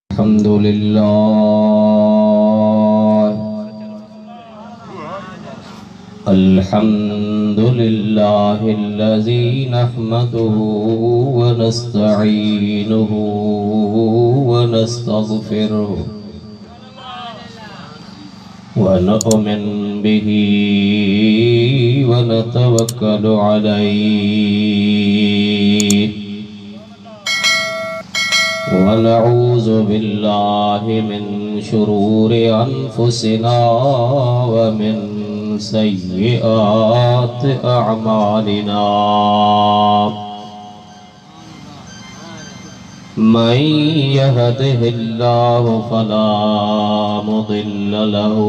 अल्हम्दुलिल्लाहिल्लज़ी नहमदुहु व नस्तईनुहु व नस्तगफिरुहु व नु'मिनु बिही व नतवक्कलु अलैहि व नऊज़ु बिल्लाहि मिन शुरूरि अनफुसिना व मिन सय्यिआति अअमालिना। मन यहदिहिल्लाहु फला मुदिल्ल लहु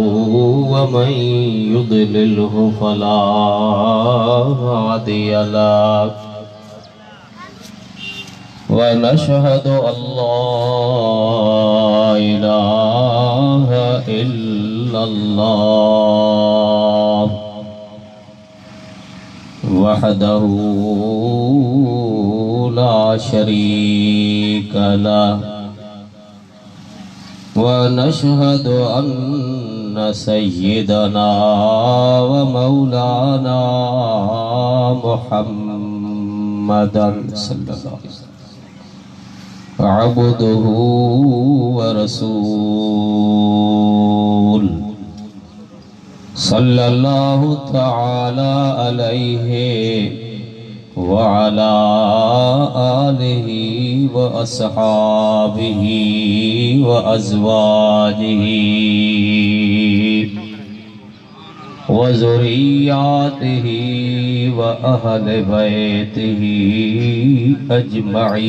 व मन युद्लिल्हु फला हादिय लहु। व नशहदु अल्ला इलाहा इल्लल्लाह वहदहु ला शरीक लहु व नशहदु अन्न सय्यिदना व मौलाना मुहम्मदन सल्लल्लाहु अलैहि वसल्लम अब्दुहु व रसूल सल्लल्लाहु तआला अलैहि व अला आलिहि व अस्हाबिहि व अज़वाजिहि व ज़ुर्रिय्यातिहि व अहले बैतिहि अजमईन।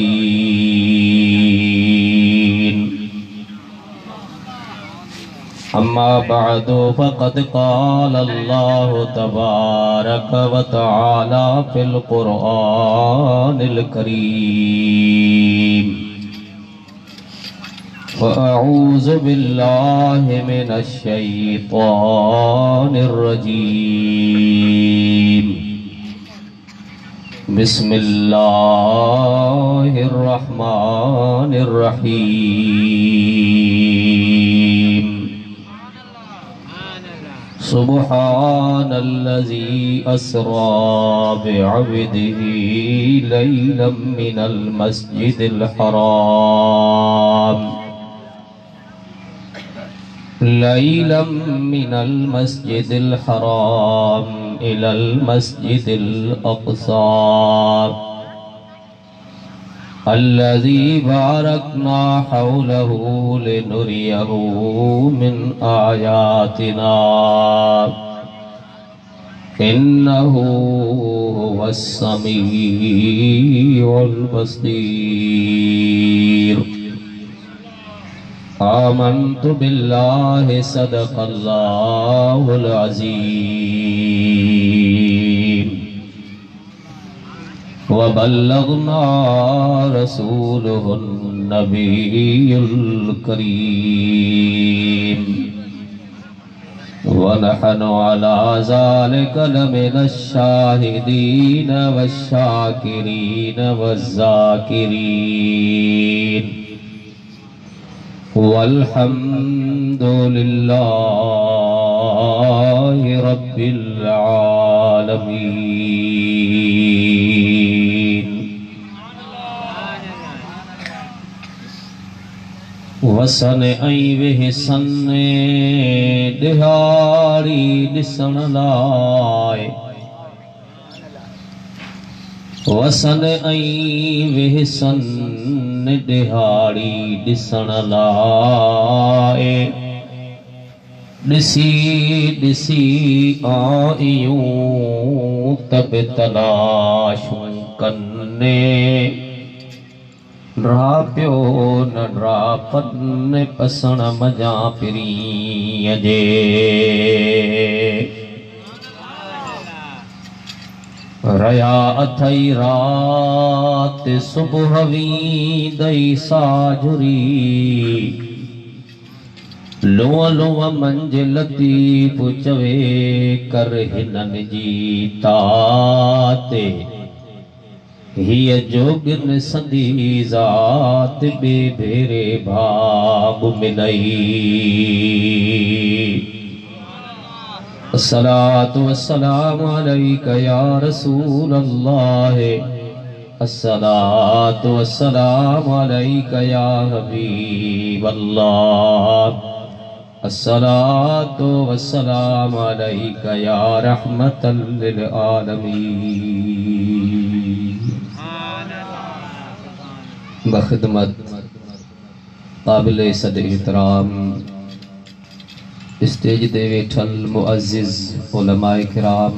अम्मा बअदु फ़क़द क़ाल अल्लाहु तबारक व तआला फ़िल क़ुरआनिल करीम फ़अऊज़ु बिल्लाहि मिनश शैतानिर रजीम। बिस्मिल्लाहिर रहमानिर रहीम। सुब्हानल्लज़ी अस्रा बिअब्दिही लैलन मिनल मस्जिदिल हराम इलल मस्जिदिल अक़सा अल्लज़ी बारकना हौलहु लिनुरियहु मिन आयातिना इन्नहु हुवस समीउल बसीर। आमन्तु बिल्लाहि सदक़ल्लाहुल अज़ीम व बल्लगना रसूलुहुन नबियुल करीम व नहनु अला ज़ालिका लमिनश शाहिदीन वश्शाकिरीन वज़्ज़ाकिरीन वल्हम्दुलिल्लाहि रब्बिल आलमीन। वसन ऐं विहसन दिहाड़ी ॾिसण लाइ वसन ऐं विहसन दिहाड़ी ॾिसण लाइ ॾिसी ॾिसी आयूं तब तलाशूं कन्ने ड्रापियो न ड्रापन पसण मजा पिरीअ जे रया अथई रात सुबुह वींदई साझुरी लुआ लुआ मंजिलती पुचवे कर हिनन जी ताते हिय जोगिन संदी ज़ात बे भेरे भाग मिलई। अस्सलातु वस्सलामु अलैका या रसूल अल्लाह, अस्सलातु वस्सलामु अलैका या हबीब अल्लाह, अस्सलातु वस्सलामु अलैका या रहमतल लिल आलमीन। बखिदमत काबिल सद एहतराम स्टेज ते वेठल मुअज़्ज़िज़ उलमाए किराम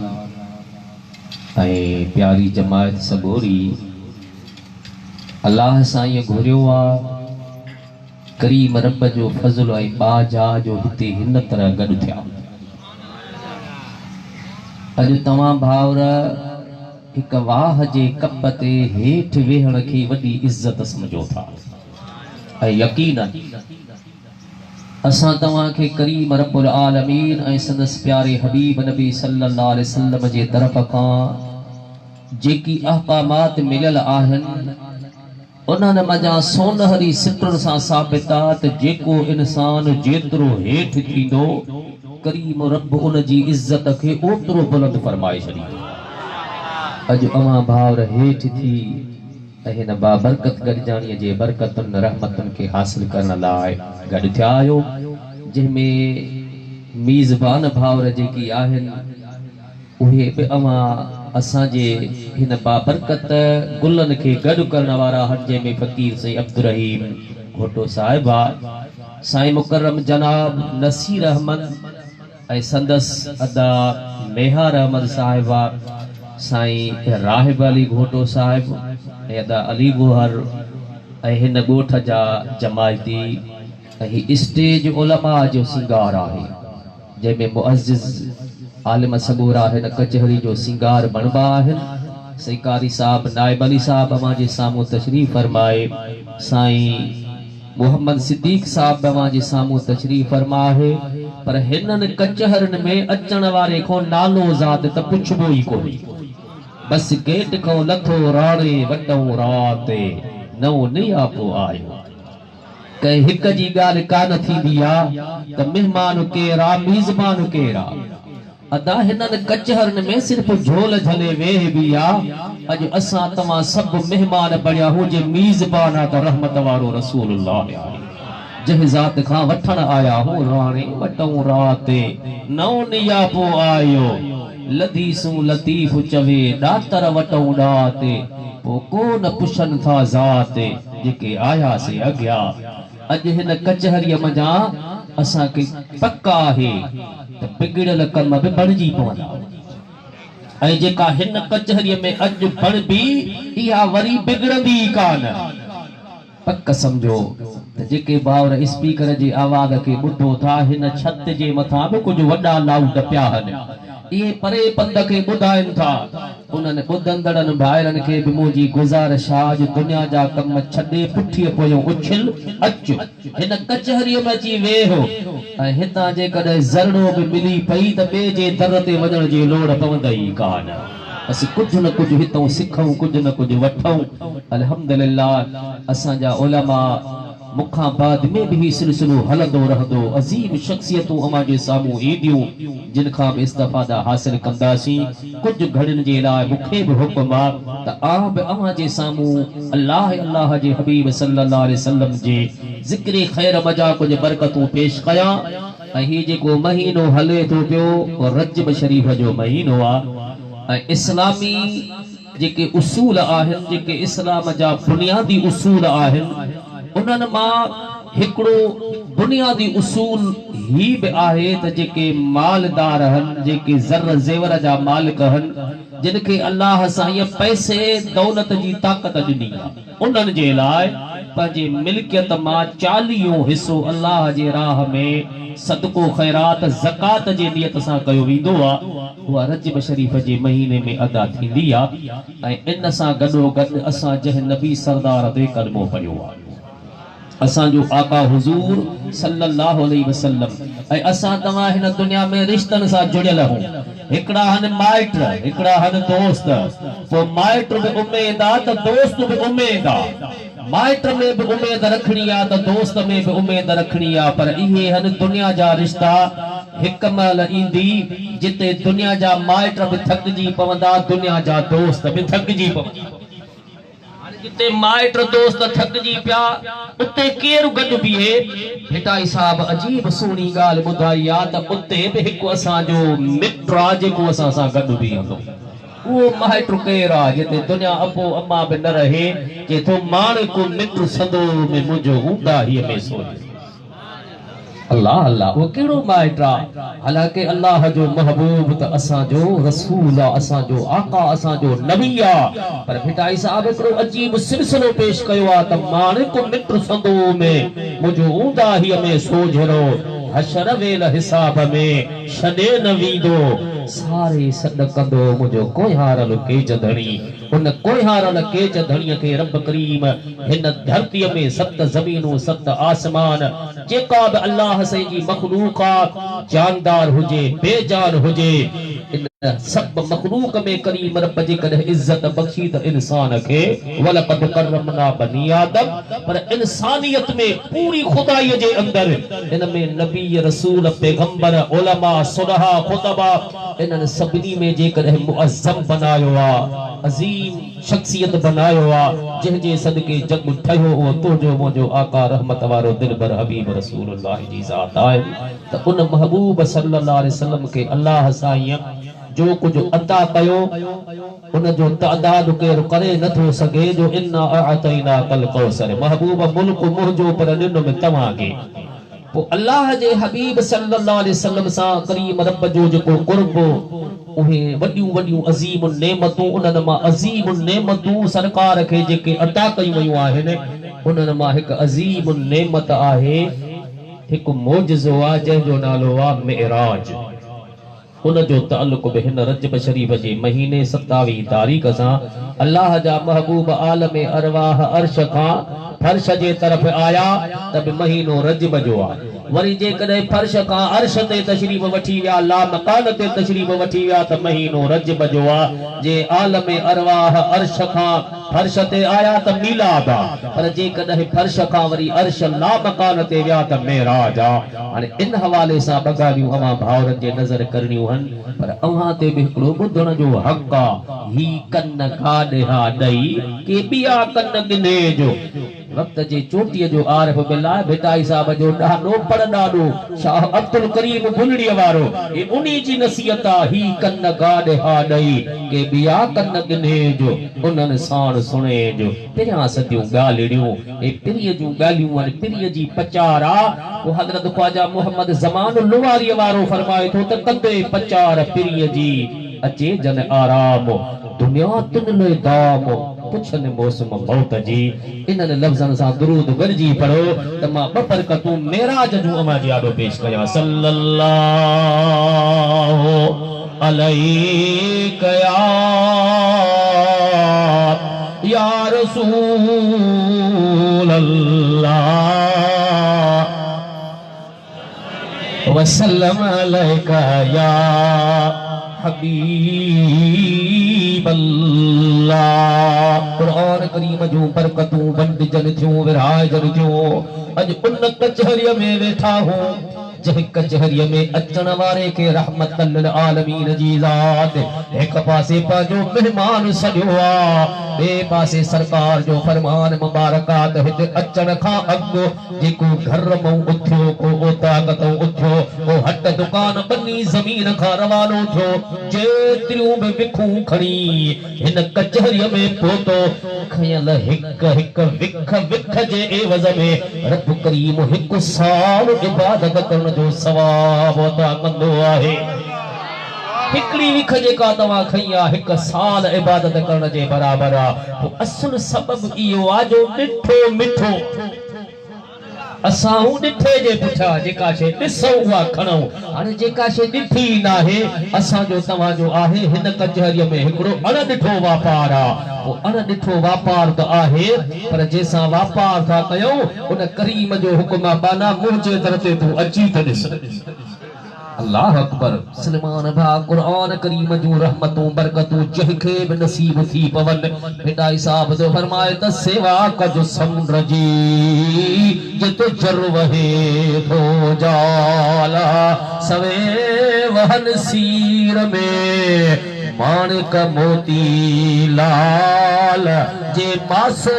ऐं प्यारी जमायत सबोरी, अल्लाह सां इहो घुरियो आहे करीम रब जो फज़ल ऐं बाजा जो हिते हिन तरह गॾु थिया। अॼु तव्हां भाउर हिक वाह जे कप ते हेठि वेहण खे वॾी इज़त समझो था ऐं यकीनन असां तव्हांखे करीम रब्बुल आलमीन ऐं संदसि प्यारे हबीब नबी सल्लल्लाहु अलैहि वसल्लम जे तरफ़ खां जेकी अहकामात मिलियल आहिनि उन्हनि मञा सोनहरी सिटुनि सां साबित आहे त जेको इंसान जेतिरो हेठि थींदो करीम रब उन जी इज़त खे ओतिरो बुलंद फरमाए छॾींदो। अॼु अवां भाउर हेठि थी ऐं हिन बाबरकत गॾिजाणीअ जे बरकतुनि रहमतुनि खे हासिल करण लाइ गॾु थिया आहियो, जंहिंमें मीज़बान भाउर जेकी आहिनि उहे बि अवां असांजे हिन बाबरकत गुलनि खे गॾु करण वारा आहिनि, जंहिंमें फ़कीर साईं अब्दुर रहीम घोटो साहिबा, साईं मुकर्रम जनाब नसीर अहमद ऐं संदसि अदा नेहार अहमद साहिबा, साईं राहिब अली घोटो साहिब ऐं अदा अली गोहर ऐं हिन ॻोठ जा जमायती ऐं स्टेज उलमा जो सिंगार आहे, जंहिंमें मुअज़्ज़िज़ आलिम सबूर आहिनि, कचहरी जो सिंगार बणबा आहिनि। साईं कारी साहब नाइब अली साहब अवां जे साम्हूं तशरीफ़ फरमाए, साईं मोहम्मद सिद्दीक़ साहब अवां जे साम्हूं तशरीफ़ फरमा आहे, पर हिननि कचहरनि में अचण वारे खां नालो ज़ात त पुछबो ई कोन्हे। बस गेट खां लथो राणे वॾऊं राति नओं नियापो आयो। कंहिं हिक जी ॻाल्हि कान थींदी आहे त मेहमान केरु आहे मीज़बान केरु आहे। अदा हिननि कचहरनि में सिर्फ़ झोल झले वेह बि आहे। अॼु असां तव्हां सभु मेहमान बणिया हूं, जे मीज़बान आहे त रहमत वारो रसूलुल्लाह आहे, जंहिं ज़ात खां वठण आया हूं राणे वॾऊं राति नओं नियापो आयो। लदीसूं लतीफ़ चवे ॾातर वटऊं ॾाते पोइ कोन पुछनि था ज़ाते जेके आया से अॻियां। अॼु हिन कचहरीअ मञा असांखे पक आहे त बिगड़ियल कम बि बणिजी पवंदा, ऐं जेका हिन कचहरीअ में अॼु बणबी इहा वरी बिगड़ंदी कान। पक समझो त जेके भाउर स्पीकर जे आवाज़ खे ॿुधो था, हिन छत जे मथां बि कुझु वॾा लाउड पिया आहिनि, इहे परे पंध खे ॿुधाइनि था। उन्हनि ॿुधंदड़नि भाइरनि खे बि मुंहिंजी गुज़ारिश आहे, दुनिया जा कम छॾे पुठीअ पोयों उछिल अचु हिन कचहरीअ में अची वेहो, ऐं हितां जेकॾहिं ज़रड़ो बि मिली पई त ॿिए जे दर ते वञण जी लोड़ पवंदई कान। असीं कुझु न कुझु हितां सिखूं, कुझु न कुझु वठूं। अल्हम्दुलिल्लाह असांजा उलमा मुखां बाद में भी सिलसिलो हलंदो रहंदो। अज़ीम शख्सियतूं अवां जे साम्हूं ईंदियूं, जिन खां बि इस्तिफ़ादा हासिल कंदासीं। कुझु घड़ियुनि जे लाइ मूंखे बि हुक्म आहे त आउं बि अवां जे साम्हूं अल्लाह जे हबीब सल्लल्लाहु अलैहि वसल्लम जे ज़िक्र ख़ैर मजा कुझु बरकतूं पेश कयां। ऐं हीउ जेको महीनो हले थो पियो रजब शरीफ़ जो महीनो आहे, ऐं इस्लामी जेके उसूल आहिनि, जेके इस्लाम जा बुनियादी उसूल आहिनि, उन्हनि मां हिकिड़ो बुनियादी उसूल ही बि आहे त जेके मालदार आहिनि, जेके ज़र ज़ेवर जा मालिक आहिनि, जिनखे अल्लाह साईं पैसे दौलत जी ताक़त ॾिनी आहे, उन्हनि जे लाइ पंहिंजे मिल्कियत मां 40 हिसो अल्लाह जे राह में सदको ख़ैरात ज़कात जे नियत सां कयो वेंदो आहे। उहा रजब शरीफ़ जे महीने में अदा थींदी आहे, ऐं इन सां गॾोगॾु असां जंहिं नबी सरदार ते कलमो पढ़ियो आहे, असांजो आका हुजूर सल्लल्लाहु अलैहि वसल्लम, ऐं असां तव्हां हिन दुनिया में रिश्तनि सां जुड़ियल आहियूं। हिकड़ा हन माइट हिकड़ा हन दोस्त तो माइट भी उम्मीद आ तो दोस्त भी उम्मीद आ माइट में भी उम्मीद रखनी आ तो दोस्त में भी उम्मीद रखनी आ पर इहे हन दुनिया जा रिश्ता हिक महिल ईंदी जिते दुनिया जा माइट भी थकजी पवंदा दुनिया जा दोस्त भी थकजी पवंदा जिते माइट दोस्त थकजी पिया उते केरु गॾु बीहे हिताई साहब अजीब सुहिणी ॻाल्हि ॿुधाई आ त उते बि हिकु असांजो मित्र आ जेको असां सां गॾु बीहंदो वो माइट केरु आ जिते दुनिया अबो अम्मा भी न रहे जे तो माण्हू को मित्र संदो में मुंहिंजो हूंदा ही में सोच अल्लाह अल्लाह वो केड़ो माइट आ हालांकि अल्लाह जो महबूब त असां जो रसूल आ असां जो आका असां जो नबी आ पर भिटाई साहब एकड़ो अजीब सिलसिलो पेश कयो आ त माण्हू को मित्र संदो में मुंहिंजो हूंदा ही में सोझरो हशर वेल हिसाब में छॾे न वींदो सारे सॾ कंदो मुंहिंजो कोहारल केज धणी उन कोहारल केज धणीअ खे रब करीम हिन धरतीअ में सत ज़मीनूं सत आसमान जेका बि अल्लाह से जी मखलूक आ जानदार हुजे बेजान हुजे इन सब मखलूक में करीम रब जी कदे इज्जत बख्शी त इंसान के वलक़द करमना बनी आदम पर इंसानियत में पूरी खुदाई जे अंदर इन में नबी रसूल पैगंबर उलमा सुलहा खुतबा इन सबनी में जे कदे मुअज्जम बनायो आ अजीम शख्सियत बनायो आ जंहिंजे सदके जग ठहियो हो तुंहिंजो मुंहिंजो आका रहमत वारो दिलबर हबीब रसूलुल्लाह जी ज़ात आहे त उन महबूब सल्लल्लाहु अलैहि वसल्लम के अल्लाह साईं जो कुछ अता कयो उन जो तादाद केरु करे नथो सके जो इन्ना अअतैना कल कौसर महबूब मुल्क मुंहिंजो पर ॾिनो में तव्हांखे पोइ अल्लाह जे हबीब सल्लल्लाहु अलैहि वसल्लम सां करीम रब जो जेको कुर्ब उहे वॾियूं वॾियूं अज़ीम नेमतूं उन्हनि मां अज़ीम नेमतूं सरकार खे जेके अता कयूं वयूं आहिनि उन्हनि मां हिकु अज़ीम नेमत आहे हिकु मौजज़ो आहे जंहिंजो नालो आहे मेराज उन जो ताल्लुक बि हिन रजब शरीफ जे महीने 27 तारीख़ सां अल्लाह जा महबूब आलम अरवाह अर्श खां फर्श जे तरफ आया त बि महीनो रजब जो आहे वरी जे कदे फर्श का अर्श ते तशरीफ वठी विया ला मकान ते तशरीफ वठी विया त महीनो रजब जो आ जे आलम अरवाह अर्श का फर्श ते आया त मीलाद आ पर जे कदे फर्श का वरी अर्श ला मकान ते विया त मेराज आ हाने इन हवाले सा बगालियूं अवा भावरन जे नजर करनियूं हन पर अवा ते भी हिकड़ो बुधण जो हक आ ही कन गाॾहा ॾई के बिया कन गिने जो वक्त जे चोटीअ जो आरिफ बिल्ला भिटाई साहब जो ॾाढो पर ॾाढो शाह अब्दुल करीम बुलड़ीअ वारो ए उन्ही जी नसीहत आ ही कन गाॾहा ॾई के बिया कन गिने जो उन्हनि साण सुणे जो पहिरियां सदियूं ॻाल्हियूं ए पिरीअ जूं ॻाल्हियूं आहिनि पिरीअ जी पचार आ वो हज़रत ख्वाजा मोहम्मद ज़मान लुवारीअ वारो फरमाए थो त कंदे पचार पिरीअ जी अचे जन आराम दुनिया तुन ले दाम पुछन मौसम मौत जी इन्हनि लफ्ज़नि सां दुरूद गॾिजी पढ़ो त मां ॿ बरकतूं मेराज जूं अमा जी आॾो पेश कयां सल्लल्लाहु अलैहि या रसूल अल्लाह वसल्लम अलैका या हबीब अल्लाह कुरान करीम जूं बरकतूं बंदिजन थियूं विराजन थियूं अॼु उन कचहरीअ में वेठा हो जंहिं कचहरीअ में अचण वारे के रहमत लिल आलमीन जी ज़ात एक पासे पंहिंजो मेहमान सॼो आ ॿिए पासे सरकार जो फरमान मुबारकात हिते अचण खां अॻु जेको घर मां उथियो को ताक़त उथियो को हट दुकान बनी ज़मीन खां रवानो थियो जेतिरियूं बि विखूं खणी हिन कचहरीअ में पहुतो खयल हिक हिक विख जे एवज़ में रब करीम हिकु साल इबादत करण जो सवाब अता कंदो आहे हिकड़ी विख जेका तवा खईया हिक साल इबादत करण जे बराबर आ तो असुल सबब इयो आ जो मिठो मिठो असां ॾिठे जे पुठा जेका शे ॾिसो उहा खणो हाणे जेका शे ॾिठी नाहे असां जो तव्हां जो आहे हिन कचहरीअ में हिकड़ो अणॾिठो वापार आ वो अणॾिठो वापार त आहे पर जैसा वापार था कयो उन करीम जो हुक्म बाना मुंहिंजे दर ते तूं अची त ॾिस अल्लाह अकबर। सलमान भा कुरान करीम जो रहमतों बरकतों जहके बि नसीब थी पवन बेटा हिसाब जो फरमाए त सेवा कजो समुंड जी जितो जर वहे थो जाला सवे वहन सीर में माणिक मोती लाल जे मासो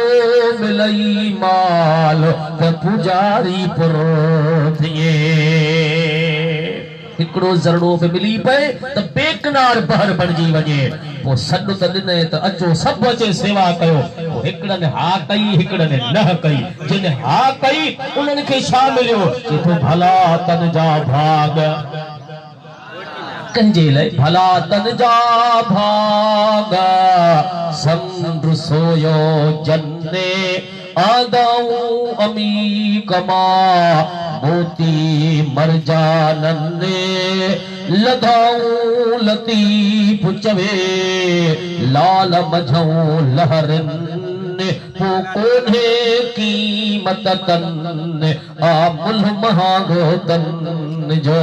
मिलई माल त पुजारी पुर थिए हिकड़ो ज़रड़ो पे मिली पए त बेकनार बहर बणजी वञे पो सॾु त ॾिने त अचो सभु अचे सेवा कयो पो हिकड़नि हा कई हिकड़नि न कई जिन हा कई उन्हनि खे छा मिलियो चेतो भला तन जा भाग कंजे लाइ भला तन जा भाग समुंड सोयो जन्ने आदाऊ अमी कमा मोती मरजानन ने लधाऊ लतीफ चवे लाल मझऊ लहरन पो कोन्हे कीमत तन आमुल महागो तन जो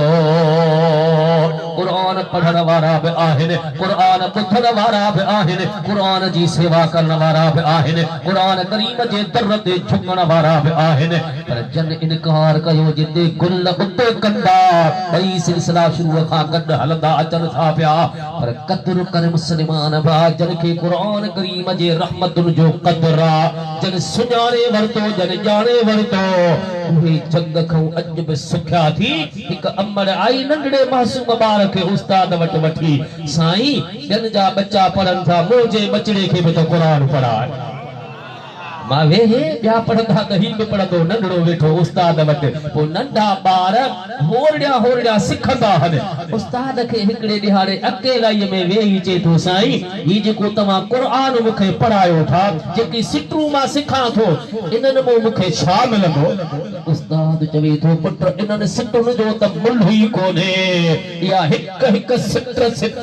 कुरान पढ़ण वारा बि आहिनि कुरान ॿुधण वारा बि आहिनि कुरान जी सेवा करण वारा बि आहिनि कुरान करीम जे दर ते झुकण वारा बि आहिनि पर जन इनकार कयो जिते गुल उते कंदा ॿई सिलसिला शुरू खां गॾु हलंदा अचनि था पिया पर क़द्र करे मुस्लमान भाउ जन खे कुरान करीम जे रहमतुनि जो क़द्र आहे जन सुञाणे वरितो जन ॼाणे वरितो उहे जंग खां अॼु बि सुखिया थी हिकु अमड़ आई नंढड़े मासूम ॿार खे उस्ताद वटि वठी साईं ॼन जा बच्चा पढ़नि था मुंहिंजे बचड़े खे बि त क़ुरान पढ़ाए मां वेहे ॿिया पढ़ंदा त ही बि पढ़ंदो नंढड़ो वेठो उस्ताद वटि पोइ नंढा ॿार होरड़िया होरड़िया सिखंदा आहिनि उस्ताद खे हिकिड़े ॾिहाड़े अकेलाई में वेही चए थो साईं ही जेको तव्हां क़ुरान मूंखे पढ़ायो था जेकी सिटरूं मां सिखां थो इन्हनि मां मूंखे छा मिलंदो उस्ताद चवे थो पुट इन्हनि सिटरुनि जो त मुल्ह ई कोन्हे इहा हिकु हिकु सिट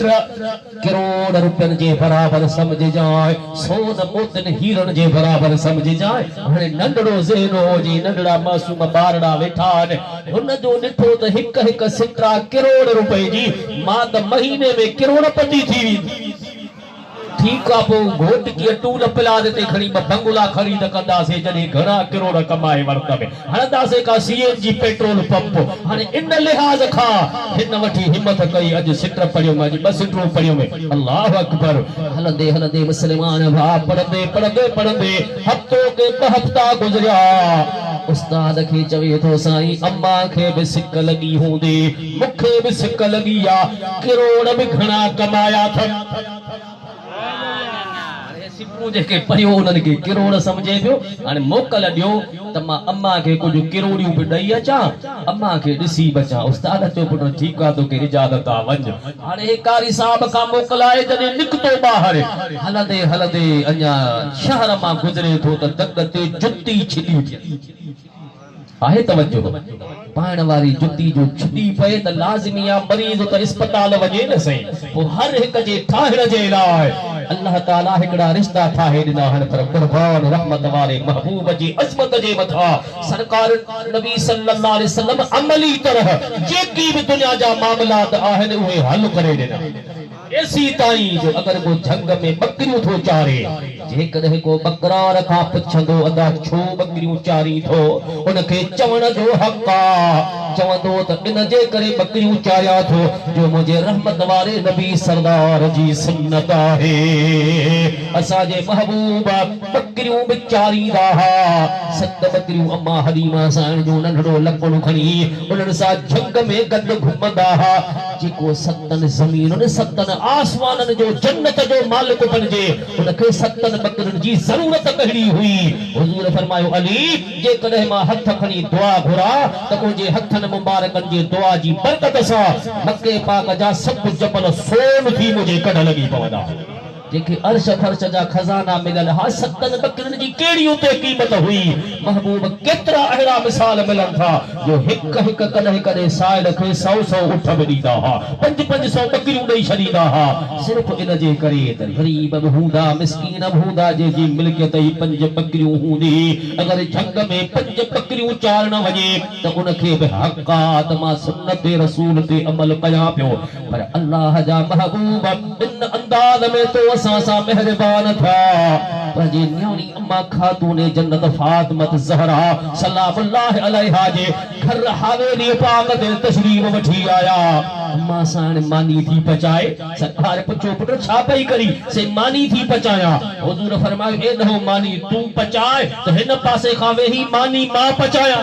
करोड़ रुपयनि जे बराबरि समझजांइ सोन मोतियुनि हीरनि जे बराबरि समझजांइ हाणे नंढड़ो ज़हनो हुजे नंढड़ा मासूम ॿारड़ा वेठा आहिनि हुन जो ॾिठो त हिकु हिकु सिटरा करोड़ रुपए जी मां त महीने में करोड़पति थी वेंदी ठीक है पोइ घोट कीअं टूल प्लान ते खणी बंगला ख़रीद कंदासीं जॾहिं घणा करोड़ कमाए वरिता में हणंदासीं का CNG पेट्रोल पंप हाणे इन लिहाज़ खां हिन वठी हिम्मत कई अॼु सिट पढ़ियो में अॼु 2 सिटरूं पढ़ियो में अल्लाह अकबर हलंदे हलंदे मुस्लमान भाउ पढ़ंदे पढ़ंदे पढ़ंदे हफ़्तो के 2 हफ़्ता गुज़रिया उस्ताद खे चवे थो साईं अम्मा खे बि सिक लॻी हूंदी मूंखे बि सिक लॻी आहे करोड़ बि घणा कमाया अथनि सिटरूं जेके पढ़ियो उन्हनि खे करोड़ समझे पियो हाणे मोकल ॾियो त मां अम्मा खे कुझु किरोड़ियूं बि ॾेई अचां अम्मा खे ॾिसी बचां उस्ताद चयो पुट ठीकु आहे तोखे इजाज़त आहे वञ हाणे कारी साहब खां मोकलाए जॾहिं निकितो ॿाहिरि हलंदे हलंदे अञा शहर मां गुज़रे थो त दग ते जुती छिॾी आहे तवज्जो पाइण वारी जुती जो छुटी पए त लाज़मी आहे मरीज़ त अस्पताल वञे न सही पोइ हर हिकु जे ठाहिण जे लाइ अल्लाह ताला हिकड़ा रिश्ता ठाहे ॾिना आहिनि पर कुर्बान रहमत वारे महबूब जी अज़मत जे मथां सरकार नबी सल्लल्लाहु अलैहि वसल्लम अमली तरह जेकी भी दुनिया जा मामलात आहिनि उहे हल करे ॾिना ऐसी ताईं जो अगर को जंग में बकरियूं थो चारे जेकॾहिं को बकरार खां पुछंदो अदा छो बकरियूं चारी थो उनखे चवण जो हक़ आहे चवंदो त इन जे करे बकरियूं चारिया थो जो मुंहिंजे रहमत वारे नबी सरदार जी सुन्नत आहे असांजे महबूब बकरियूं बि चारींदा हुआ 7 बकरियूं अम्मा हलीमा साईं जो नंढड़ो लकड़ो खणी उन्हनि सां जंग में गॾु घुमंदा हुआ जेको 7 ज़मीनुनि 7 आसमाननि जो जन्नत जो मालिक बणिजे उनखे 7 बकरियुनि जी ज़रूरत कहिड़ी हुई हुज़ूर फरमायो अली जेकॾहिं मां हथ खणी दुआ घुरा त मुंहिंजे हथनि मुबारकनि जी दुआ जी बरकत सां मके पाक जा 7 जबल सोन थी मुंहिंजे कढ लॻी पवंदा जेके अर्श फर्श जा खजाना मिलल हा सतन बकरन जी केड़ी उते कीमत हुई महबूब केतरा अहड़ा मिसाल मिलन था जो हिक हिक कदे कदे साइल खे 100 उठ बदीदा हा 500 बकरियूं दई छडीदा हा सिर्फ इन जे करे त गरीब हूंदा मिस्कीन हूंदा जे जी मिल्कियत ही 5 बकरियूं हूंदी अगर जंग में 5 बकरियूं चारण वजे त उन खे बि हक़ात मां सुन्नत रसूल ते अमल कया पियो पर अल्लाह जा महबूब इन अंदाज में तो असा सा मेहरबान था पंहिंजे न्याणी अम्मा खातून जन्नत फातिमत ज़हरा सलामुल्लाह अलैहा जे घर हवेली पाक ते तशरीफ वठी आया अम्मा साण मानी थी पचाए सरकार पुछो पुट छा पई करी से मानी थी पचाया हुजूर फरमायो ए न मानी तू पचाए तो हिन पासे खां वेही मानी मां पचाया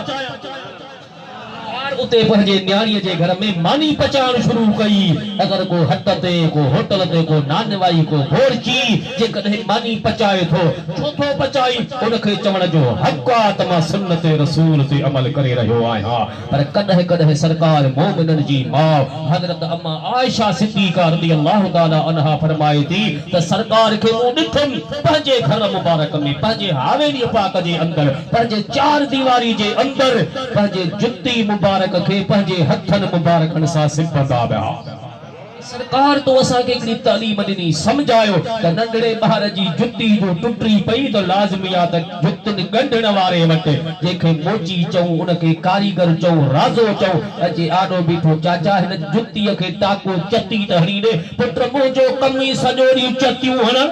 उते पंहिंजे न्याणीअ जे घर में मानी पचाइण शुरू कई अगर को हट ते को होटल ते को नानवाई को भोरची जे कदे मानी पचाए थो छो थो पचाई उनखे चवण जो हक़ आ त मां सुन्नत रसूल ते अमल करे रहियो आहियां पर कदे कदे सरकार मोमिनन जी मां हजरत अम्मा आयशा सिद्दीका रज़ियल्लाहु ताला अन्हा फरमाए थी त सरकार खे मूं ॾिठमि पंहिंजे घर मुबारक में पंहिंजे हवेली पाक जे अंदर पंहिंजे चार दीवारी जे अंदर पंहिंजे जुत्ती मुबारक के पंहिंजे हथन मुबारकन सा सिपंदा बया सरकार तो असा के एकड़ी तालीम ॾिनी समझायो त नंढड़े ॿार जी जुत्ती जो टुटी पई तो लाज़मी आ त जुतन गंढण वारे वटि जेके मोची चऊं उनके कारीगर चऊं राज़ो चऊं अजे आडो बीठो चाचा हिन जुत्तीअ खे टाको चटी त हणी ॾे पुट मुंहिंजो कम ई सॼो ॾींहुं चटियूं हणण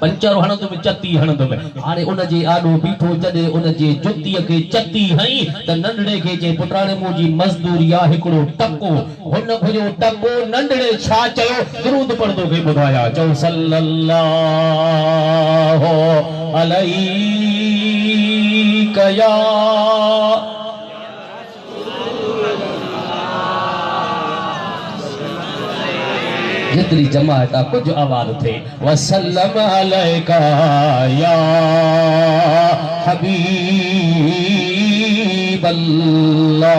पंचर हणंदो में चती हणंदो में हाणे उन जे आडो बीठो जॾे उन जे जुत्तीअ खे चती हई त नंढड़े खे जे पुटाणे मुंहिंजी मज़दूरी आ हिकिड़ो टको हुन घुरियो टको नंढड़े छा चयो दुरूद पढ़ंदो खे ॿुधाया चओ सल्लल्लाहु अलैहि या जितनी जमात कुछ आवाज थे वसल्लम अलैका या हबीब अल्लाह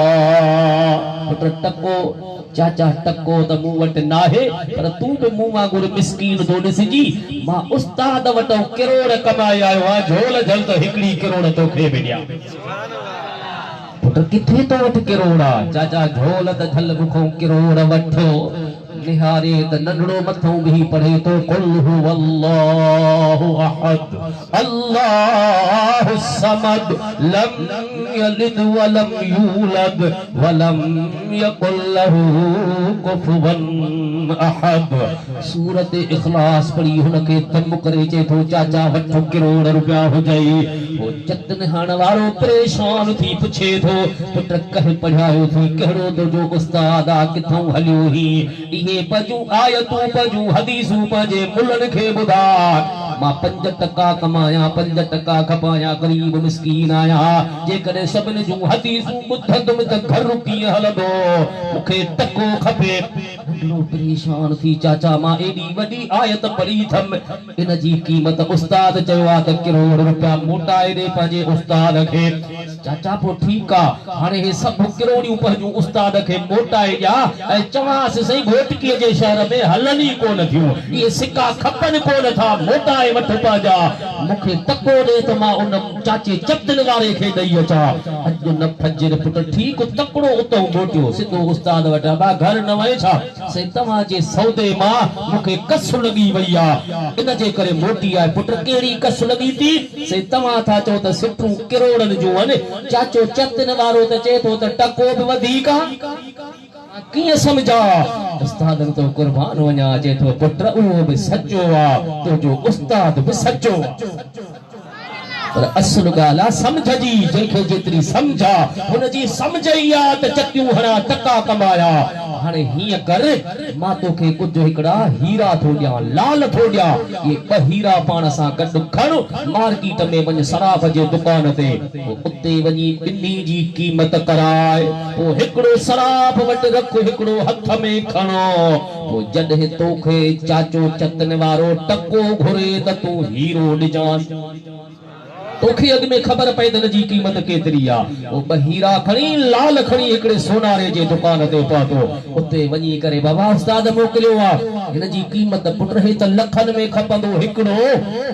टको चाचा टको त मूं वटि नाहे पर तू बि मूं वांगुरु मिस्कीन थो ॾिसजी मां उस्ताद वटि किरोड़ कमाए आयो आहियां झोल झल त हिकिड़ी किरोड़ तोखे बि ॾियां पुट किथे तो वटि किरोड़ आहे चाचा झोल त झल मूंखों किरोड़ वठो निहारे त नंढड़ो मथों भी पढ़े तो कुल हुवल्लाहु अहद अल्लाहु समद लम यलिद वलम यूलद वलम यकुल लहू कुफुवन अहद सूरत इखलास पढ़ी हुनके दम करे चे तो चाचा वठो किरोड़ रुपया हो जाई वो जतन हाण वारो परेशान थी पुछे थो पुट कह पढ़ायो थी कहिड़ो तुंहिंजो उस्ताद आ किथों हलियो ही ये पजू आयतूं पजू हदीसूं पंहिंजे मुल्हनि खे ॿुधाए मां 5% कमाया 5% खपाया गरीब मिस्कीन आहियां जेकॾहिं सभिनी जूं हदीसूं ॿुधंदुमि त घर कीअं हलंदो मूंखे टको खपे परेशान थी चाचा मां एॾी वॾी आयत पढ़ी थम इन जी क़ीमत उस्ताद चयो आहे त किरोड़ रुपया मोटाए ॾे पंहिंजे उस्ताद खे चाचा पोइ ठीकु आहे हाणे हे सभु किरोड़ियूं पंहिंजूं उस्ताद खे मोटाए ॾिया ऐं चवांसि साईं घोटकीअ जे शहर में हलनि ई कोन थियूं इहे सिका खपनि कोन था मोटाए वठ पंहिंजा मूंखे टको ॾे त मां उन चाचे चपदन वारे खे ॾेई अचां अॼु न फजर पुट ठीकु तकिड़ो उतां मोटियो सिधो उस्ताद वटि बा घर न वञे छा से तव्हांजे सौदे मां मूंखे कस लॻी वई आहे इन जे करे मोटी आहे पुट कहिड़ी कस लॻी थी से तव्हां था चओ त सिठूं किरोड़नि जूं आहिनि चाचो चतन वारो त चए थो त टको बि वधीक आहे किए समझा उस्तादन तो कुर्बान वञा जे तो पुत्र उहो बि सच्चो आहे तुंहिंजो उस्ताद बि सच्चो पर असल ॻाल्हि आहे समझ जी जंहिंखे जेतिरी समझा हुनजी समझ ई आहे त चकियूं हणा टका कमाया हाणे हीअं कर मां तोखे कुझु हिकिड़ा हीरा थो ॾियां लाल थो ॾियां इहे 2 हीरा पाण सां गॾु खण मार्केट में वञ सराफ जे दुकान ते उते वञी ॿिन्ही जी क़ीमत कराए पोइ हिकिड़ो सराफ वटि रख हिकिड़ो हथ में खणो पोइ जॾहिं तोखे चाचो चतन वारो टको घुरे त तूं हीरो ॾिजांइ तोखे अग में खबर पए त जी क़ीमत केतरी आ। ओ बहीरा खणी लाल खणी एकड़े सोनारे जे दुकान ते पहुतो, उते वञी करे बाबा उस्ताद मोकलियो आ, हिन जी क़ीमत पुट हे त लखन में खपंदो हिकड़ो,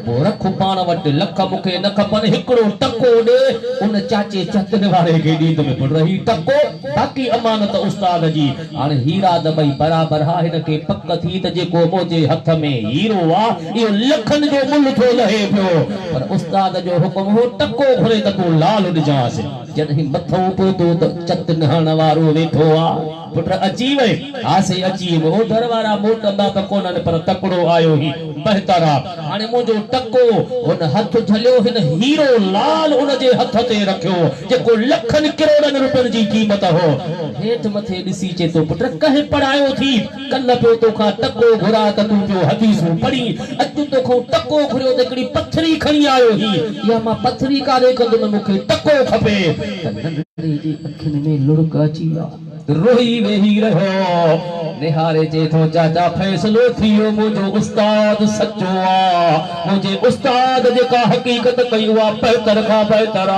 पो रख पाण वटि, लख मूंखे न खपनि, हिकड़ो टको ॾे उन चाचे चतन वारे खे ॾींद में पुट ही टको, बाक़ी अमानत उस्ताद जी। हाणे हीरा त भई बराबर हा, हिन खे पक थी त जेको मुंहिंजे हथ में हीरो आ इहो लखन जो मुल्ह थो लहे पियो, पर उस्ताद जो हुकुम हो टको घुरे त तूं लाल ॾिजांसि। जॾहिं मथो पहुतो त चतन हणण वारो वेठो आ, पुट अची वई, आसे अची वो दर वारा मोटंदा त कोनन, पर तकड़ो आयो ही बहितर आ। हाणे मुंहिंजो टको हुन हथ झलियो, हिन हीरो लाल उन जे हथ ते रखियो जेको लखन करोड़न रुपयनि जी क़ीमत हो। हेठ मथे ॾिसी चे तो पुट कहे पढ़ायो थी, कल पियो तोखां टको घुरा त तूं पियो हदीसूं पढ़ी, अॼु तोखां टको घुरियो त हिकिड़ी पथरी खणी आयो ही, या मां पथरी कारे कंदुमि, मूंखे टको खपे। नंढड़े जी अखियुनि में लुढ़क अची विया, रोई वेही रहियो, निहारे जे थो चाचा फैसलो थियो, मुंहिंजो उस्ताद सचो आ, मुंहिंजे उस्ताद जेका हक़ीक़त कई उहा बहितर खां बहितर आ।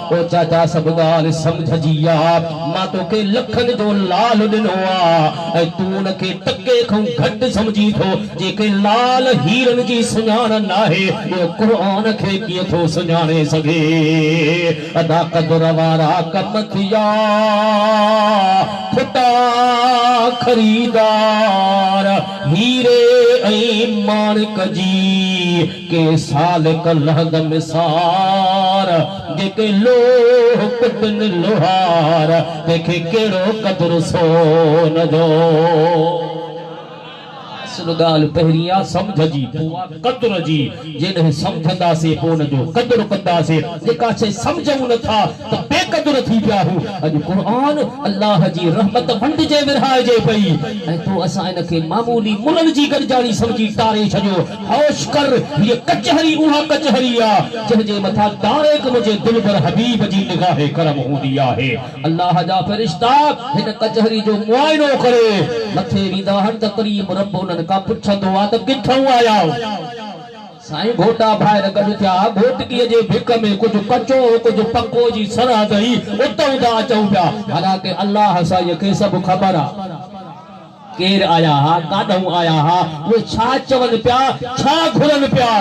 ओ चाचा सभु ॻाल्हि समझजी आ, मां तोखे लखन जो लाल ॾिनो आ ऐं तूं उनखे टके खां घटि समझी थो। जेके लाल हीरनि जी सुञाण नाहे उहो क़ुर खे कीअं थो सुञाणे सघे। अदा क़दुर वारा कम थिया, खुटा खरीदार, हीरे ऐं माणिक जी के साल कलहद मिसार, जेके लोह कुटन लोहार, तंहिंखे कहिड़ो क़दुरु सोन जो। ॻाल्हि पहिरीं आहे समझ जी, क़दुर जी, जॾहिं समझंदासीं पोइ हुनजो क़दुरु कंदासीं। जेका शइ समझूं नथा त बेक़दुर थी पिया हूं। अॼु क़ुर अल्लाह जी रहमत वंडिजे विरहाइजे पई ऐं तो असां इनखे मामूली मुल्हनि जी गॾिजाणी समझी टारे छॾियो। होश कर, हीअ कचहरी उहा कचहरी आहे जंहिंजे मथां दारेक मुंहिंजे दिलि पर हबीब जी निगाहे करम हूंदी आहे। अल्लाह जा फ़रिश्ता हिन कचहरी जो मुआइनो करे मथे वेंदा आहिनि त करीम रब उन्हनि का पुछंदो आ त किथां आया साईं। घोटा ॿाहिरि गॾु थिया, घोटकीअ जे भिक में कुझु कचो कुझु पको जी सरहद ई उतां था अचूं पिया। हालांकि अल्लाह साईं खे सभु ख़बर आ केर आया हा, काॾों आया हा, उहे छा चवनि पिया, छा घुरनि पिया।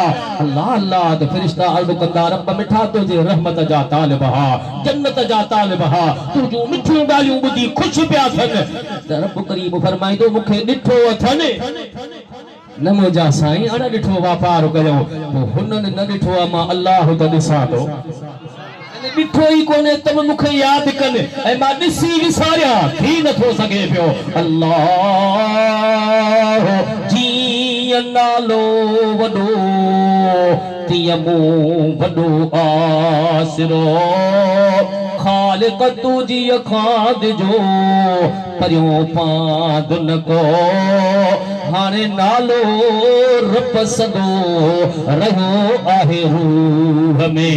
अल्लाह अल्लाह त फ़रिश्ता अर्ज़ कंदा, रब मिठा तुंहिंजे रहमत जा तालिब हा, जन्नत जा तालिब हा, तूं जूं मिठियूं ॻाल्हियूं ॿुधी ख़ुशि पिया थियनि। त रब करीम फरमाईंदो मूंखे ॾिठो अथनि न मुंहिंजा साईं, अण ॾिठो वापार कयो। पोइ हुननि न ॾिठो आहे, मां अल्लाह त ॾिसां थो, ॾिठो ई कोन्हे त बि मूंखे यादि कनि ऐं मां ॾिसी विसारियां, थी नथो सघे पियो। अल्लाह जीअं नालो वॾो तीअं मूं वॾो आसिरो, ख़ालिक़ तुंहिंजी खाद जो परियों पाद न को, हाणे नालो रब सदो रहियो आहे रूह में।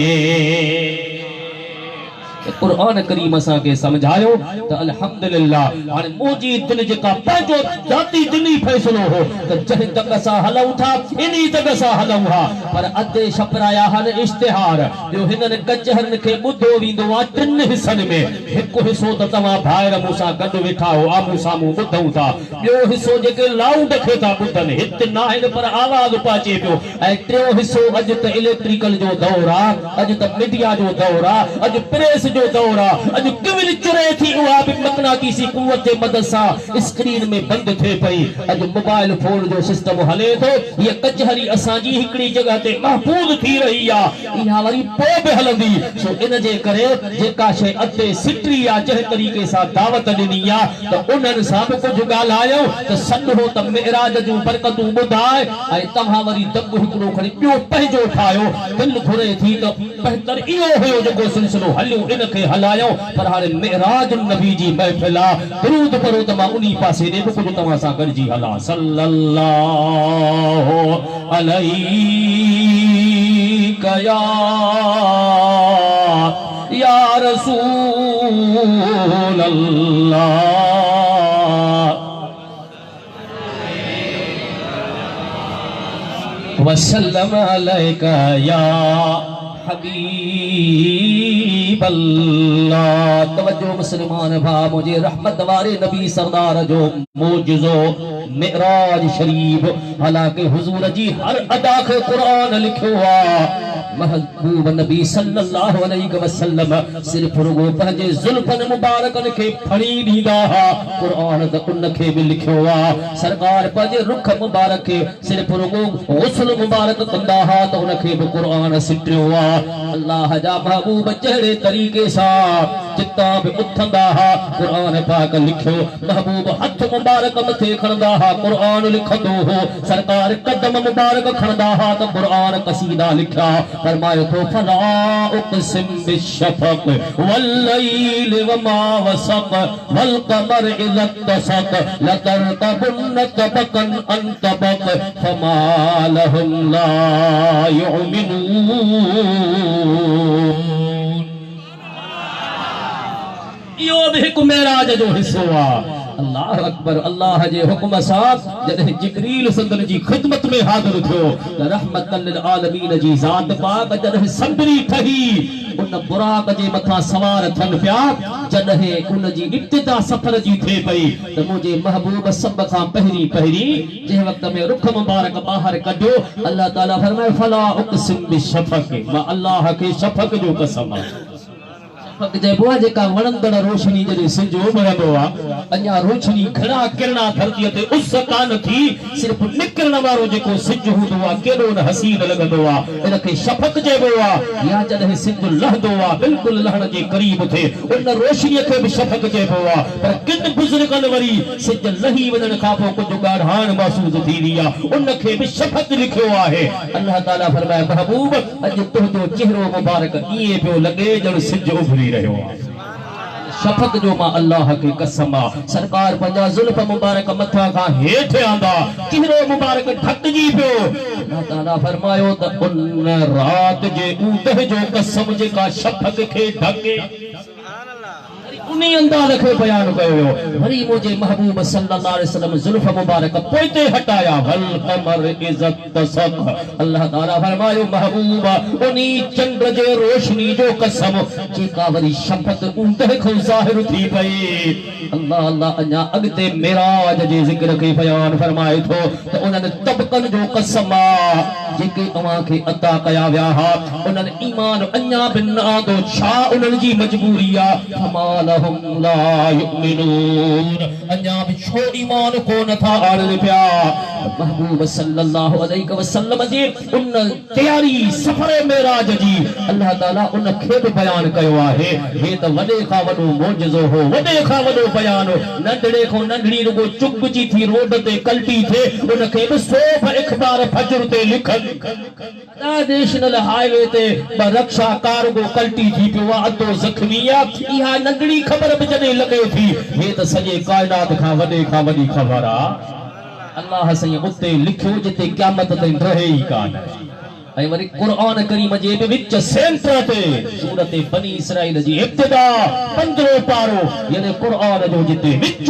क़ुर करीम असांखे समझायो त अल्हम्दुलिल्लाह हाणे मुंहिंजी दिलि जेका पंहिंजो ज़ाती दिली फ़ैसिलो हो त जंहिं जॻह सां हलूं था इन्ही जॻह सां हलूं हा, पर अधे छपराया आहिनि इश्तिहार जो हिननि कचहरनि खे ॿुधो वेंदो आहे टिनि हिसनि में। हिकु हिसो त तव्हां ॿाहिरि मूंसां गॾु वेठा हो, आम्हूं साम्हूं ॿुधूं था, ॿियो हिसो जेके लाउड खे था ॿुधनि हिते न आहिनि पर आवाज़ पहुचे पियो, ऐं टियों हिसो अॼु त इलेक्ट्रिकल जो दौर आहे, अॼु त मीडिया जो दौर आहे, अॼु प्रेस जो दौर आहे, अॼु किविल चुरे थी उहा बि मक़नातीसी कुव्वत जे मदद सां स्क्रीन में बंदि थिए पई। अॼु मोबाइल फोन जो सिस्टम हले थो, हीअ कचहरी असांजी हिकिड़ी जॻह ते महफूज़ थी रही आहे, इहा वरी पोइ बि हलंदी। सो इन जे करे जेका शइ अधे सिटरी आहे, जंहिं तरीक़े सां दावत ॾिनी आहे त उन्हनि सां बि कुझु ॻाल्हायो त सॾु हो त मेराज जूं बरकतूं ॿुधाए ऐं तव्हां वरी दॿ हिकिड़ो खणी ॿियो पंहिंजो ठाहियो। दिलि घुरे थी त बहितर इहो हुयो जेको सिलसिलो हलियो इनखे हलायो, पर हाणे मेराज नबी जी महफ़िल आहे, दुरूद पढ़ो त मां उन्ही पासे ॾे बि कुझु तव्हां सां गॾिजी हलां। सल्लल्लाहु अलैहि या रसूल अल्लाह वसल्लम अलैका या हबीब अल्लाह। तवज्जो मुसलमान भा, मुझे रहमत वारे नबी सरदार जो मोजज़ो मिराज शरीफ, हालांकि हुजूर जी हर अदा के कुरान लिखो आ। महबूब नबी सल्लल्लाहु अलैहि वसल्लम सिर्फ रुगो पंहिंजे जुल्फन मुबारकन के फड़ी ॾींदा हा, कुरान त उन खे बि लिखियो आ। सरकार पंहिंजे रुख मुबारक के सिर्फ रुगो गुस्ल मुबारक कंदा हा त उन खे बि कुरान सिटियो आ। अल्लाह जा महबूब जहिड़े तरीक़े सां जितां बि उथंदा हा कुरान पाक लिखियो। महबूब हथ मुबारक मथे खणंदा हा कुरान लिखंदो हो। सरकार कदम मुबारक खणंदा हा त कुरान कसीदा लिखिया। फरमायो तो फला उक़सिम बिश्शफ़क़ वल्लैल वमा वसक़ वल क़मर इज़ा इत्तसक़ लतरकबुन्न तबक़न अन तबक़ फमा लहुम ला युमिनून। यो भी हिकु मेराज जो हिस्सो आ। अल्लाह अकबर। अल्लाह जे हुक्म सां जॾहिं जिब्रील संदन जी खिदमत में हाज़िर थियो त रहमतल लिल आलमीन जी ज़ात पाक जॾहिं संभरी ठही उन बुराक जे मथां सवार थियनि पिया, जॾहिं उन जी इब्तिदा सफ़र जी थिए पई त मुंहिंजे महबूब सभ खां पहिरीं जंहिं वक़्त में रुख मुबारक ॿाहिरि कढियो, अल्लाह ताला फरमाए फला उक़सिम बिश्शफ़क़, मां अल्लाह खे शफ़क़ जो कसम आहे। जेको आहे जेका वणंदड़ रोशनी जॾहिं सिज उभरंदो आहे, अञा रोशनी घणा किरणा धरतीअ ते उस कान थी, सिर्फ़ निकिरण वारो जेको सिज हूंदो आहे केॾो न हसीन लॻंदो आहे, इनखे शफ़क़ चइबो आहे। या जॾहिं सिज लहंदो आहे बिल्कुलु लहण जे क़रीब थिए उन रोशनीअ खे बि शफ़क़ चइबो आहे। पर किन बुज़ुर्गनि वरी सिज लही वञण खां पोइ कुझु ॻाढ़ाण महसूस थींदी आहे, उनखे बि शफ़क़ लिखियो आहे। अल्लाह ताला फरमाए महबूब अॼु तुंहिंजो चेहरो मुबारक ईअं पियो लॻे ॼण सिज उभरी रहियो आहे। शफ़क़ जो मां अल्लाह की कसम आ। सरकार पंहिंजा ज़ुल्फ़ मुबारक मथा खां हेठि आंदा, चेहरो मुबारक ढकिजी पियो। अल्लाह ताला फरमायो त उन रात जे ऊंदह जो कसम जेका शफ़क़ खे ढके, उन्हीं अंदाज़ खे बयान कयो। वरी मुझे महबूब सल्लल्लाहु अलैहि वसल्लम ज़ुल्फ़ मुबारक पोइते हटाया, वल क़मर इज़ा इत्तसक़, अल्लाह ताला फरमायो महबूब उन्हीं चंद्र जे रोशनी जो कसम जेका वरी शफ़क़ ऊंदह खां ज़ाहिर थी पई। अल्लाह अल्लाह अञा अॻिते मेराज जे ज़िक्र खे बयान फरमाए थो त उन्हनि तबक़नि जो कसम आहे जेके तव्हां खे अता कया विया हा, उन्हनि ईमान अञा बि न आंदो, छा उन्हनि जी मजबूरी आहे। फमालहुम ला युमिनून, अञा बि छो ईमान को नथा आणनि पिया। महबूब सल्लल्लाहु अलैहि वसल्लम जे उन तयारी सफ़र मेराज जी अल्लाह ताला उन खे बि बयान कयो आहे। हे त वॾे खां वॾो मोजज़ो हो, वॾे खां वॾो बयान हो। नंढड़े खां नंढड़ी रुगो चुप जी थी रोड ते कल्टी थे, उन खे बि सोभ इख़बार फजर ते लिखनि। नेशनल हाईवे ते रक्षा कारगो कल्टी थी पियो आहे, अधो ज़ख़्मी आहे। इहा नंढड़ी ख़बर बि जॾहिं लॻे थी, हे त सॼे काइनात खां वॾे खां वॾी ख़बर आहे। अल्लाह साईं उते लिखियो जिते क़यामत ताईं रहे ई कान। ऐं वरी कुरान करीम जे बि विच सेंटर ते सूरत बनी इसराइल जी इब्तिदा 15 पारो यानी कुरान जो जिते विच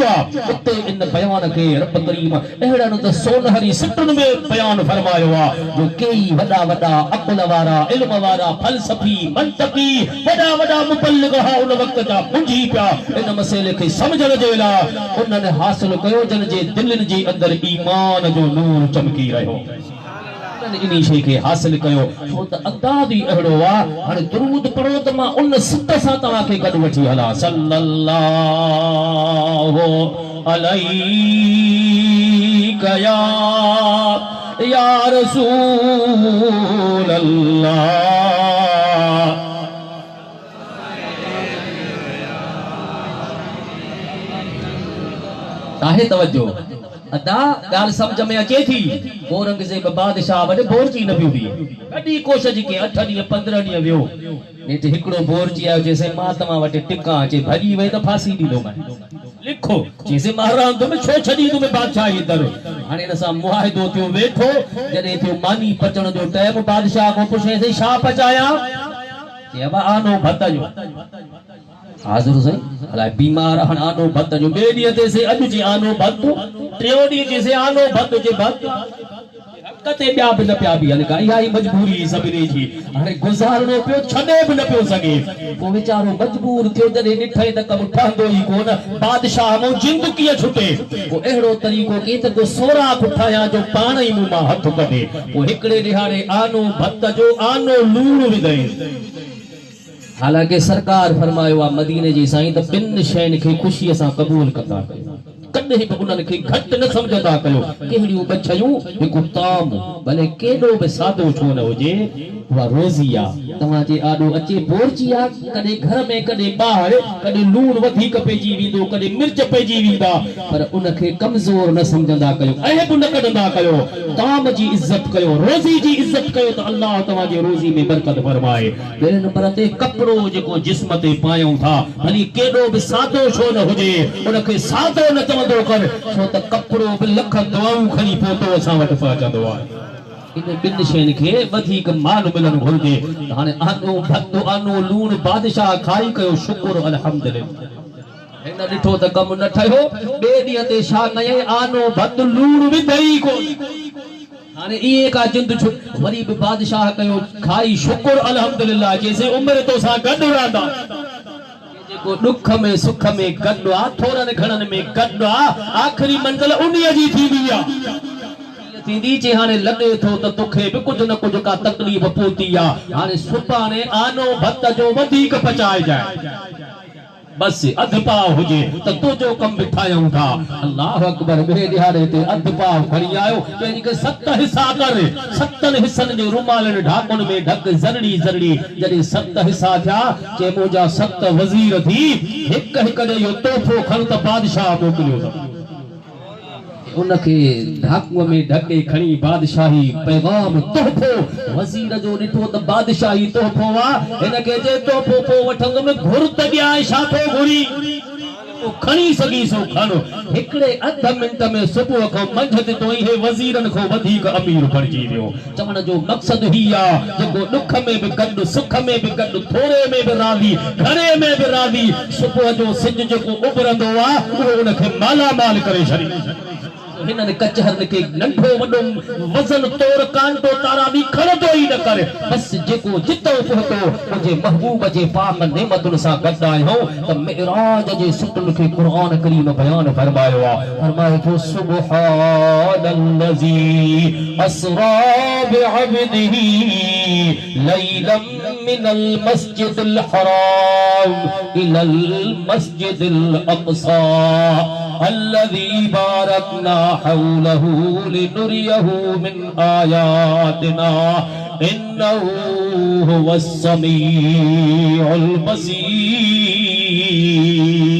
उते इन बयान खे रब करीम अहिड़नि त सोनहरी सिटुनि में बयान फरमायो आहे जो कई वॾा वॾा अक़ल वारा इल्म वारा फलसफी मंतकी वॾा मुबल्लिग हा उन वक़्त जा पुंजी पिया इन मसइले खे सम्झण जे लाइ उन्हनि हासिल कयो जिन जे दिलनि जे अंदरि ईमान जो नूर चमकी रहियो। इन्हीं शे के हासिल कयो छो त अंदाज़ ई अहिड़ो आहे। हाणे दुरूद पढ़ो त मां उन सित सां तव्हां खे गॾु वठी हलां। सल्लल्लाहु अलैहि या रसूल अल्लाह। आहे तवज्जो अदा ॻाल्हि सम्झ में अचे थी। औरंगज़ेब बादशाह वॾे बोरची न पियो बीहे, ॾाढी कोशिश कई, 8 ॾींहं 15 ॾींहं वियो। नेठि हिकिड़ो बोरची आयो, चइसि मां तव्हां वटि टिका, अचे भॼी वई त फांसी ॾींदोमांइ। लिखो, चइसि महाराज तुम छो छॾी तुम्हें बादशाही दर। हाणे हिन सां मुआहिदो थियो, वेठो जॾहिं थियो मानी पचण जो टाइम, बादशाह खां पुछियसि छा पचाया? चयव आनो भत जो। हाज़िर सही अलाए बीमार हण आनो भत जो। ॿिए ॾींहं ते से अॼु जे आनो भत, टियों ॾींहुं चइसि आनो भत जे भत। कते ॿिया बि न पिया बीहनि का इहा ई मजबूरी सभिनी जी हाणे गुज़ारणो पियो छॾे बि न पियो सघे पोइ वीचारो मजबूर थियो जॾहिं ॾिठई त कमु ठहंदो ई कोन बादशाह मूं जिंद कीअं छुटे पोइ अहिड़ो तरीक़ो कई त को सोराख ठाहियां जो पाण ई मूं मां हथ कढे पोइ हिकिड़े ॾिहाड़े आनो भत जो आनो लूण विधई हालांकि सरकार फरमायो आहे मदीने जी साईं त ॿिनि शयुनि खे ख़ुशीअ सां क़बूल कंदा कॾहिं बि उन्हनि खे घटि न सम्झंदा कयो कहिड़ियूं ॿ शयूं हिकु ताम भले केॾो बि सादो छो न हुजे उहा रोज़ी आहे तव्हांजे आॾो अचे बोरची आहे कॾहिं घर में कॾहिं ॿाहिरि कॾहिं लूणु वधीक पइजी वेंदो कॾहिं मिर्च पइजी वेंदा पर उनखे कमज़ोर न सम्झंदा कयो ऐब न कढंदा कयो ताम जी इज़त कयो रोज़ी जी इज़त कयो त अल्लाह तव्हांजे रोज़ी में बरकत फरमाए ॿिए नंबर ते कपिड़ो जेको जिस्म ते पायूं था भली केॾो बि सादो छो न हुजे उनखे सादो न चवंदो कर छो त कपिड़ो बि लख दुआऊं खणी पहुतो असां वटि पहुचंदो आहे इन ॿिनि शयुनि खे वधीक माल मिलणु घुरिजे हाणे आनो भतो आनो लूण बादशाह खाई कयो शुक्र अल्हम्दुलिल्लाह हिन ॾिठो त कमु न ठहियो ॿिए ॾींहं ते छा कयई आनो भत लूण विधई कोन हाणे इहे का जिंद छुट वरी बि बादशाह कयो खाई शुक्र अल्हम्दुलिल्लाह जैसे उम्र तो सां गॾु रहंदा जेको दुख में सुख में गॾु आहे थोरनि घणनि में गॾु आहे आख़िरी मंज़िल उन्हीअ जी थींदी आहे थींदी चे हाणे लॻे थो त तोखे बि कुझु न कुझु का तकलीफ़ पहुती आहे हाणे सुभाणे आनो भत जो वधीक पचाइजाए बस अध पाव हुजे त तुंहिंजो कम बि ठाहियूं था अल्लाह अकबर ॿिए ॾिहाड़े ते अध पाव खणी आयो पंहिंजी के 7 हिसा कर 7 हिसनि जे रुमालनि ढाकुनि में ढक ज़रड़ी ज़रड़ी जॾहिं 7 हिसा थिया चे मुंहिंजा 7 वज़ीर थी हिकु हिकु ॾे इहो तोहफ़ो खण त बादशाह मोकिलियो उनखे ढाकुअ में ढके खणी बादशाही पैगाम तोहफ़ो वज़ीर जो ॾिठो त बादशाही तोहफ़ो आहे हिनखे जे तोहफ़ो पोइ वठंदुमि घुर त ॾियां छा थो घुरी खणी सघी सो खण हिकिड़े अध मिंट में सुबुह खां मंझंदि ताईं हे वज़ीरनि खां वधीक अमीर बणिजी वियो चवण जो मक़सदु ही आहे जेको दुख में बि गॾु सुख में बि गॾु थोरे में बि राज़ी घणे में बि राज़ी सुबुह जो सिज जेको उभरंदो आहे उहो उनखे मालामाल करे छॾींदो हिननि कचहरनि खे नंढो वॾो वज़न तौर कांटो तारा बि खणंदो ई न करे बस जेको जितो पहुतो मुंहिंजे महबूब जे पाक नेमतुनि सां गॾु आहियूं त मिराज जे सुतुनि खे क़ुर करीम बयान फरमायो आहे फरमाए थो सुब्हानल्लज़ी अस्रा बिअब्दिही लैलन मिनल मस्जिदिल हराम इलल मस्जिदिल अक़सा الذي باركنا حوله لنريه من آياتنا إنه هو السميع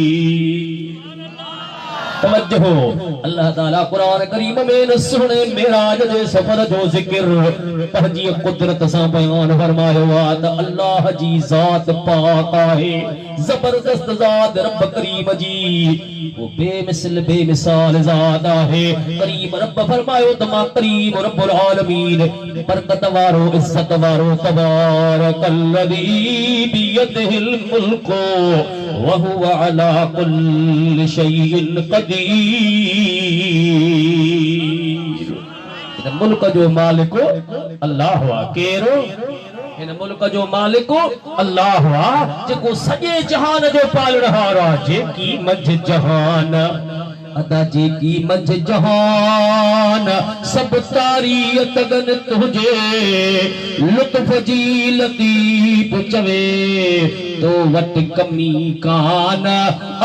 البصير توجه अल्लाह ताला कुरान करीम में न सुने मेराज जे सफर जो जिक्र पंहिंजी कुदरत सां बयान फरमायो आहे त अल्लाह जी ज़ात पाक आहे जबरदस्त ज़ात रब करीम जी वो बेमिसल बेमिसाल ज़ात आहे करीम रब फरमायो त मां करीम रब्बुल आलमीन बरकत वारो इज्जत वारो तबारकल्लज़ी बियदिहिल मुल्कु व हुवा अला कुल्लि शैइन क़दीर इन मुल्क जो मालिक अल्लाह हुआ केरो इन मुल्क जो मालिक अल्लाह हुआ जेको सॼे जहान जो पालणहार आहे जेकी मंझ जहान अदा जेकी मंझ जहान सब तारीयत गन तुझे लुत्फ जी लतीफ चवे तो वट कमी कान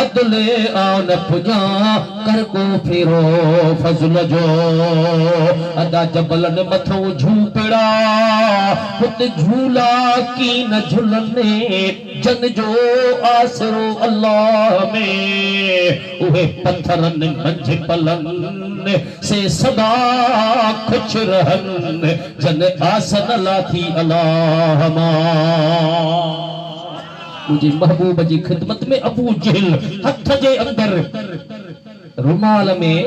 अदले आन पुजा कर को फेरो फजल जो अदा जबलन मथो झूपड़ा पुत झूला की न झुलने जन जो आसरो अल्लाह में उहे पत्थरन मंझ पलन से सदा खुश रहन जन आसन लाथी अल्लाह मुझे महबूब जी खिदमत में अबू जहल हथ जे अंदर रुमाल में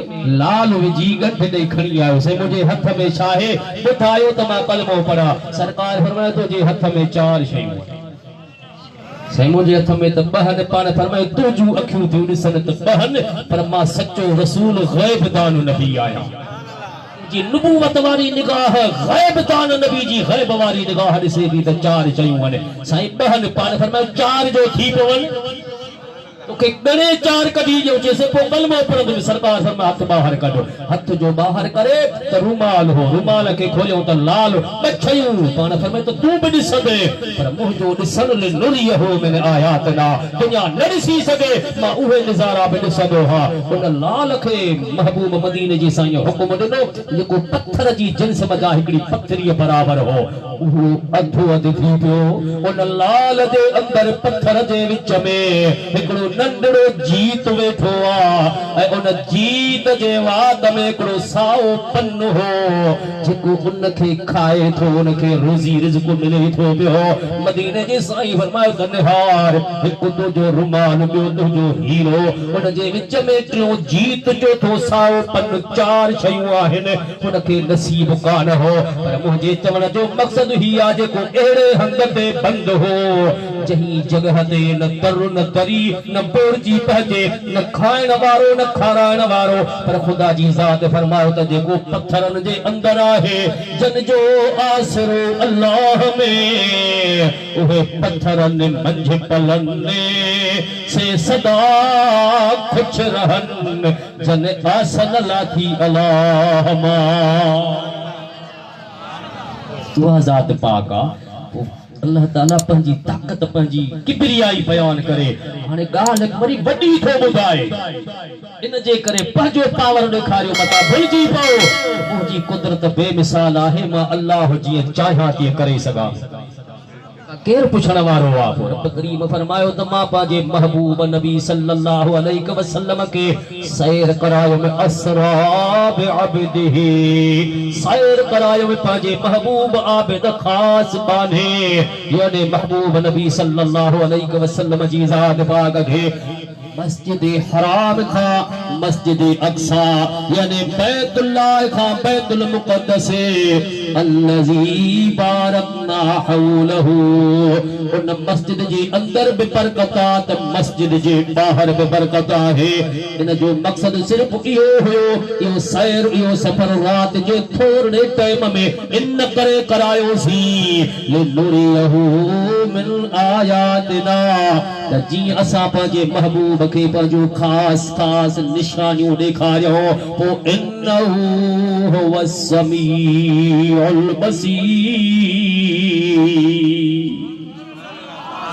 लाल विझी गंढ ॾेई खणी आयो से मुझे हथ में छा आहे ॿुधायो त मां कलमो पढ़ा सरकार फरमाए तो जे हथ में 4 शयूं साईं मुझे हथ में त बहन पाण फरमाए तुझू अखियूं थियूं ॾिसन त बहन पर मां सच्चो रसूल ग़ैब दान नबी आहियां जी नबूवत वारी निगाह गैब तान नबी जी गैब वारी निगाह ॾिसे थी त चार शयूं आहिनि साईं बहन पाण फरमायो चार जो थी पवन तो के गणे चार कढी जो जैसे पो कलमो पढ़ंदो सरकार फरमा हथ बाहर कढो हथ जो बाहर करे त रुमाल हो रुमाल के खोलियो त लाल बछयूं पाण फरमाए तो तू भी ॾिसंदे पर मुंहिंजो ॾिसण ले नुरिय हो मैंने आयात ना दुनिया न ॾिसी सघे मां उहे नज़ारा भी ॾिसंदो हा उन लाल खे महबूब मदीने जी साईं हुकुम ॾिनो जेको पत्थर जी जिन्स मजा हिकड़ी पत्थरी बराबर हो उहो अधो अध थी पियो उन लाल जे अंदर पत्थर जे विच में हिकड़ो नंढड़ो जीत वेठो आ उन जीत जे वाद में हिकड़ो साओ पन हो जेको उन खे खाए थो उन खे रोज़ी रिज़्क मिले थो पियो मदीने जे साईं फरमायो त निहार हिकु तुंहिंजो रुमाल ॿियो तुंहिंजो हीरो उन जे विच में टियों जीत जो थो साओ पन चार शयूं आहिनि उन खे नसीब कान हो पर मुंहिंजे चवण जो मक़सदु ही आहे जेको अहिड़े हंध ते बंद हो जही जगह ते न तर न तरी न बोरजी पहुंचे न खाइण वारो न खाराइण वारो पर खुदा जी ज़ात फरमायो त जेको पत्थरनि जे अंदर आहे जन जो आसरो अल्लाह में उहे पत्थरनि मंझि पलने से सदा खुश रहन जन आसन लाथी अल्लाह मां दुआ ज़ात पाक आ अल्लाह ताला पंजी ताकत पंजी किबरियाई बयान करे हाने गाल बड़ी वडी थो बुधाए इन जे करे पंजो पावर ॾेखारियो मता भुलजी पओ मुंहिंजी कुदरत बेमिसाल आहे मां अल्लाह जी चाहा थी करे सघां केर पुछण वारो आ रब करीम फरमायो त मां पांजे महबूब नबी सल्लल्लाहु अलैहि वसल्लम के सैर करायो में असरा बिअब्दिही सैर करायो में पांजे महबूब आबिद खास बाने यानी महबूब नबी सल्लल्लाहु अलैहि वसल्लम जी ज़ात पाक के मस्जिद हराम खा मस्जिद अक्सा यानी बैतुल्लाह खा बैतुल मुक़द्दस अल्लज़ी बारकना हौलहु उन मस्जिद जे अंदर भी बरकत त मस्जिद जे बाहर भी बरकत है इन जो मकसद सिर्फ इहो हुयो इहो सैर इहो सफर रात जे थोड़े टाइम में इन करे करायो सी लिनुरियहु मिन आयातिना त जी असा पांजे महबूब के पंहिंजो खास खास निशानियों ॾेखारियो पो इन्नहु हुवस समीउल बसीर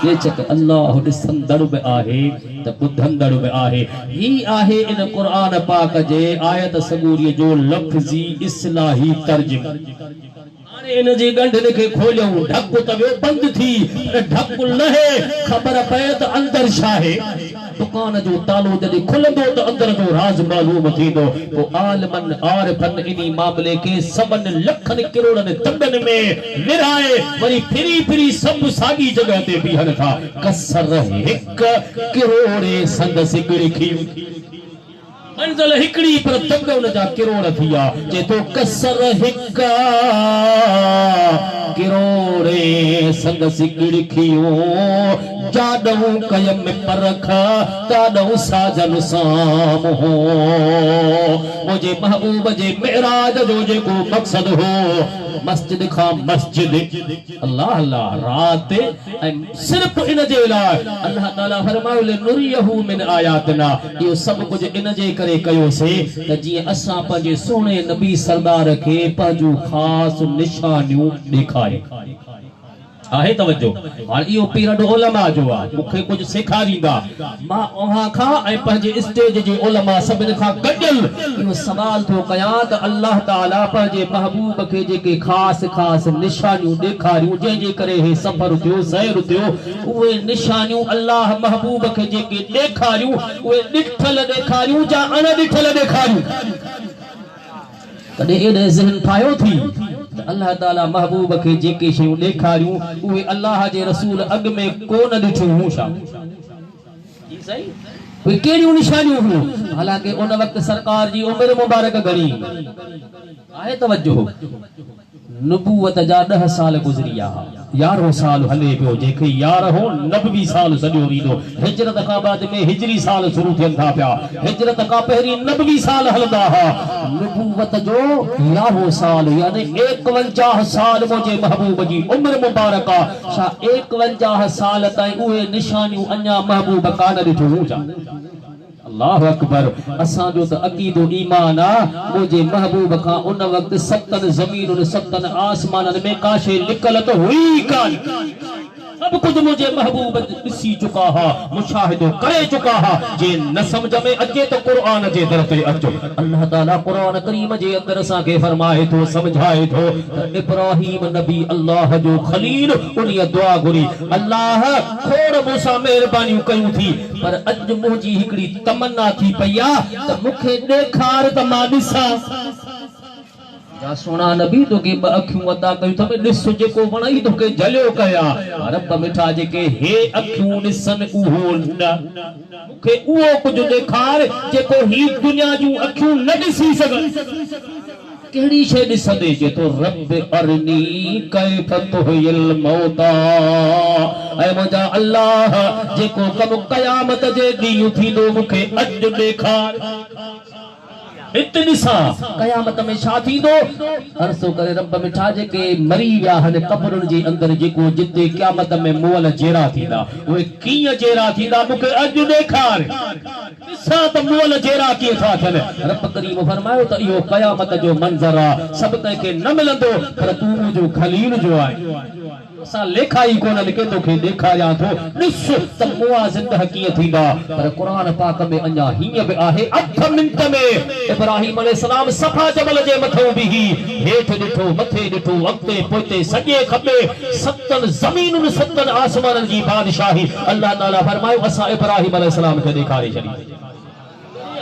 ये चक अल्लाह ॾिसंदड़ बि आहे त ॿुधंदड़ बि आहे ही आहे इन क़ुरान पाक जे आयत सगूरीअ जो लफ़्ज़ी इस्लाही तर्जुमो इन जी गंढ के खोलियो ढक त वियो बंद थी ढक लहे खबर पए त अंदर छा है दुकान जो तालो जॾहिं खुलंदो त अंदर जो राज मालूम थींदो तो आलमन आरिफन इनी मामले के सबन लखन करोड़न दंडन में विराए वरी फिरी फिरी सब साॻी जगह ते बीहन था कसर हिक करोड़े संग सिगड़ी खी मंज़िल हिकड़ी पर दंग उन जा करोड़ थिया जे तो कसर हिक करोड़े संग सिगड़ी खियो जाडू कयम में परख ताडू साजन साम हो मुझे महबूब जे मेराज जो जेको मकसद हो मस्जिद खा मस्जिद अल्लाह अल्लाह रात सिर्फ इन जे लाइ अल्लाह ताला फरमायो ले नुरियहु मिन आयातना यो सब कुछ इन जे करे कयो से त जी असा पंजे सोने नबी सरदार के पंजू खास निशानियों दिखाए आहे तवज्जो हां इहो पीरियड उलमा जो आहे मूंखे कुछ सेखारींदा मां वहां खां ऐं पंहिंजे स्टेज जे उलमा सभिनि खां गॾियल इहो सवाल थो कयां त अल्लाह ताला पंहिंजे महबूब खे जेके ख़ासि ख़ासि निशानियूं ॾेखारियूं जंहिंजे करे हे सफ़र थियो सैर थियो उहे निशानियूं अल्लाह महबूब खे जेके ॾेखारियूं उहे ॾिठल ॾेखारियूं या अणॾिठल ॾेखारियूं कॾहिं एॾे ज़हन ठाहियो थी अल्लाह ताला महबूब के जेके शयूं ॾेखारियूं उहे अल्लाह जे रसूल अॻ में कोन ॾिठियूं छा जी सही उहे कहिड़ियूं निशानियूं हुयूं हालांकि उन वक़्त सरकार जी उम्र मुबारक घणी आहे तवज्जो नबूवत जा 10 साल गुज़रिया 11 साल हले पियो जेके 11 90 साल सॼो वींदो हिजरत खां बाद में हिजरी साल शुरू थियनि था पिया हिजरत खां पहिरीं 90 साल हलंदा हा नबूवत जो 11 साल यानी 51 साल मुंहिंजे महबूब जी उम्र मुबारक छा 51 साल ताईं उहे निशानियूं अञा महबूब कान ॾिठियूं हुजा अल्लाह अकबर असां जो त अकीदो ईमान आ मुझे महबूब का उन वक्त 7 ज़मीन 7 आसमान में काशे लिकल तो हुई कान सब कुछ मुझे महबूब ॾिसी चुका हा मुशाहिदो करे चुका हा जे न समझ में अचे तो कुरान जे दर ते अचो अल्लाह ताला कुरान करीम जे अंदर असां के फरमाए तो समझाए तो इब्राहिम नबी अल्लाह जो खलील उनी दुआ घुरी अल्लाह खोड़ मूंसां मेहरबानियूं कयूं थी पर अज मुंहिंजी हिकड़ी तमन्ना थी पया त मूंखे ॾेखार त मां ॾिसां जा सोना नबी तो के अखियूं अदा कयूं थमे ॾिस जेको वणई तो के जलियो कया रब मिठा जेके हे अखियूं ॾिसन उहो न मूंखे उहो कुझु ॾेखार जेको ही दुनिया जूं अखियूं न ॾिसी सघनि कहिड़ी शइ ॾिसंदे जे तो रब अरनी कैफ तुहिल मौता ऐं मुंहिंजा अल्लाह जेको कम क़यामत जे ॾींहुं थींदो मूंखे अॼु ॾेखार इतनी सा कयामत में छा थींदो अर्सो करे रब मिठा जेके मरी विया हन कब्रुनि जे अंदर जेको जिते क़यामत में मोल जेरा थींदा उहे कीअं जेरा थींदा मूंखे अॼु ॾेखार ॾिसां त मोल जेरा कीअं था थियनि रब करीम फरमायो त इहो क़यामत जो मंज़र आहे सभु कंहिंखे न मिलंदो पर तूं मुंहिंजो खलील जो आहे असां लेखा ई कोन लिखे तोखे ॾेखारियां थो ॾिस त मुआ ज़िंदह कीअं थींदा पर क़ुरान पाक में अञा हीअं बि आहे 8 मिंट में इब्राहिम अलैहिस्सलाम सफ़ा जबल जे मथां बीही हेठि ॾिठो मथे ॾिठो अॻिते पोइते सॼे खपे 7 ज़मीनुनि 7 आसमाननि जी बादशाही अल्लाह ताला फरमायो असां इब्राहिम अलैहिस्सलाम खे ॾेखारे छॾी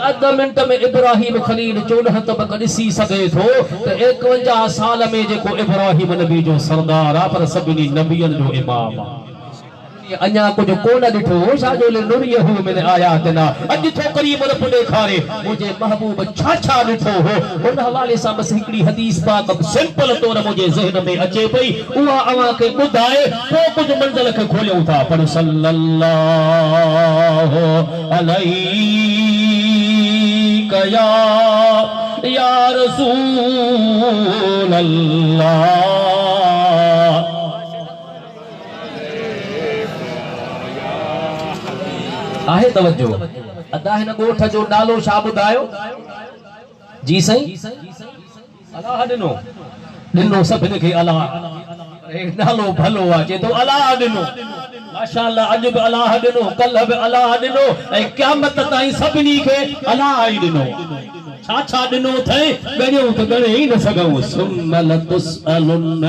अध मिनट में इब्राहिम खलील 14 तबक ॾिसी सघे थो त 51 साल में जेको इब्राहिम नबी जो सरदार आहे पर सभिनी नबियनि जो इमाम आहे अञा कुछ कोन ॾिठो छाजो ले नूरियहु मिन आयातना अॼु थो करीम रब ॾेखारे मुंहिंजे महबूब छा छा ॾिठो हो उन हवाले सां बस हिकिड़ी हदीस पाक सिंपल तौर मुंहिंजे ज़हन में अचे पई उहा अवां खे ॿुधाए पोइ कुझु मंज़िल खे खोलियूं था पर सल्लल्लाहु अलैहि या रसूल अल्लाह आहे तवज्जो अदा हिन ॻोठ जो नालो छा ॿुधायो जी साईं अलाह ॾिनो सभिनी खे अलाह नालो भलो आहे चए थो अलाह ॾिनो माशाअल्लाह अॼु बि अलाह ॾिनो कल्ह बि अलाह ॾिनो ऐं क़यामत ताईं सभिनी खे अलाह ई ॾिनो छा छा ॾिनो अथई ॻणियूं त ॻणे ई न सघूं सुम्मल तुसअलुन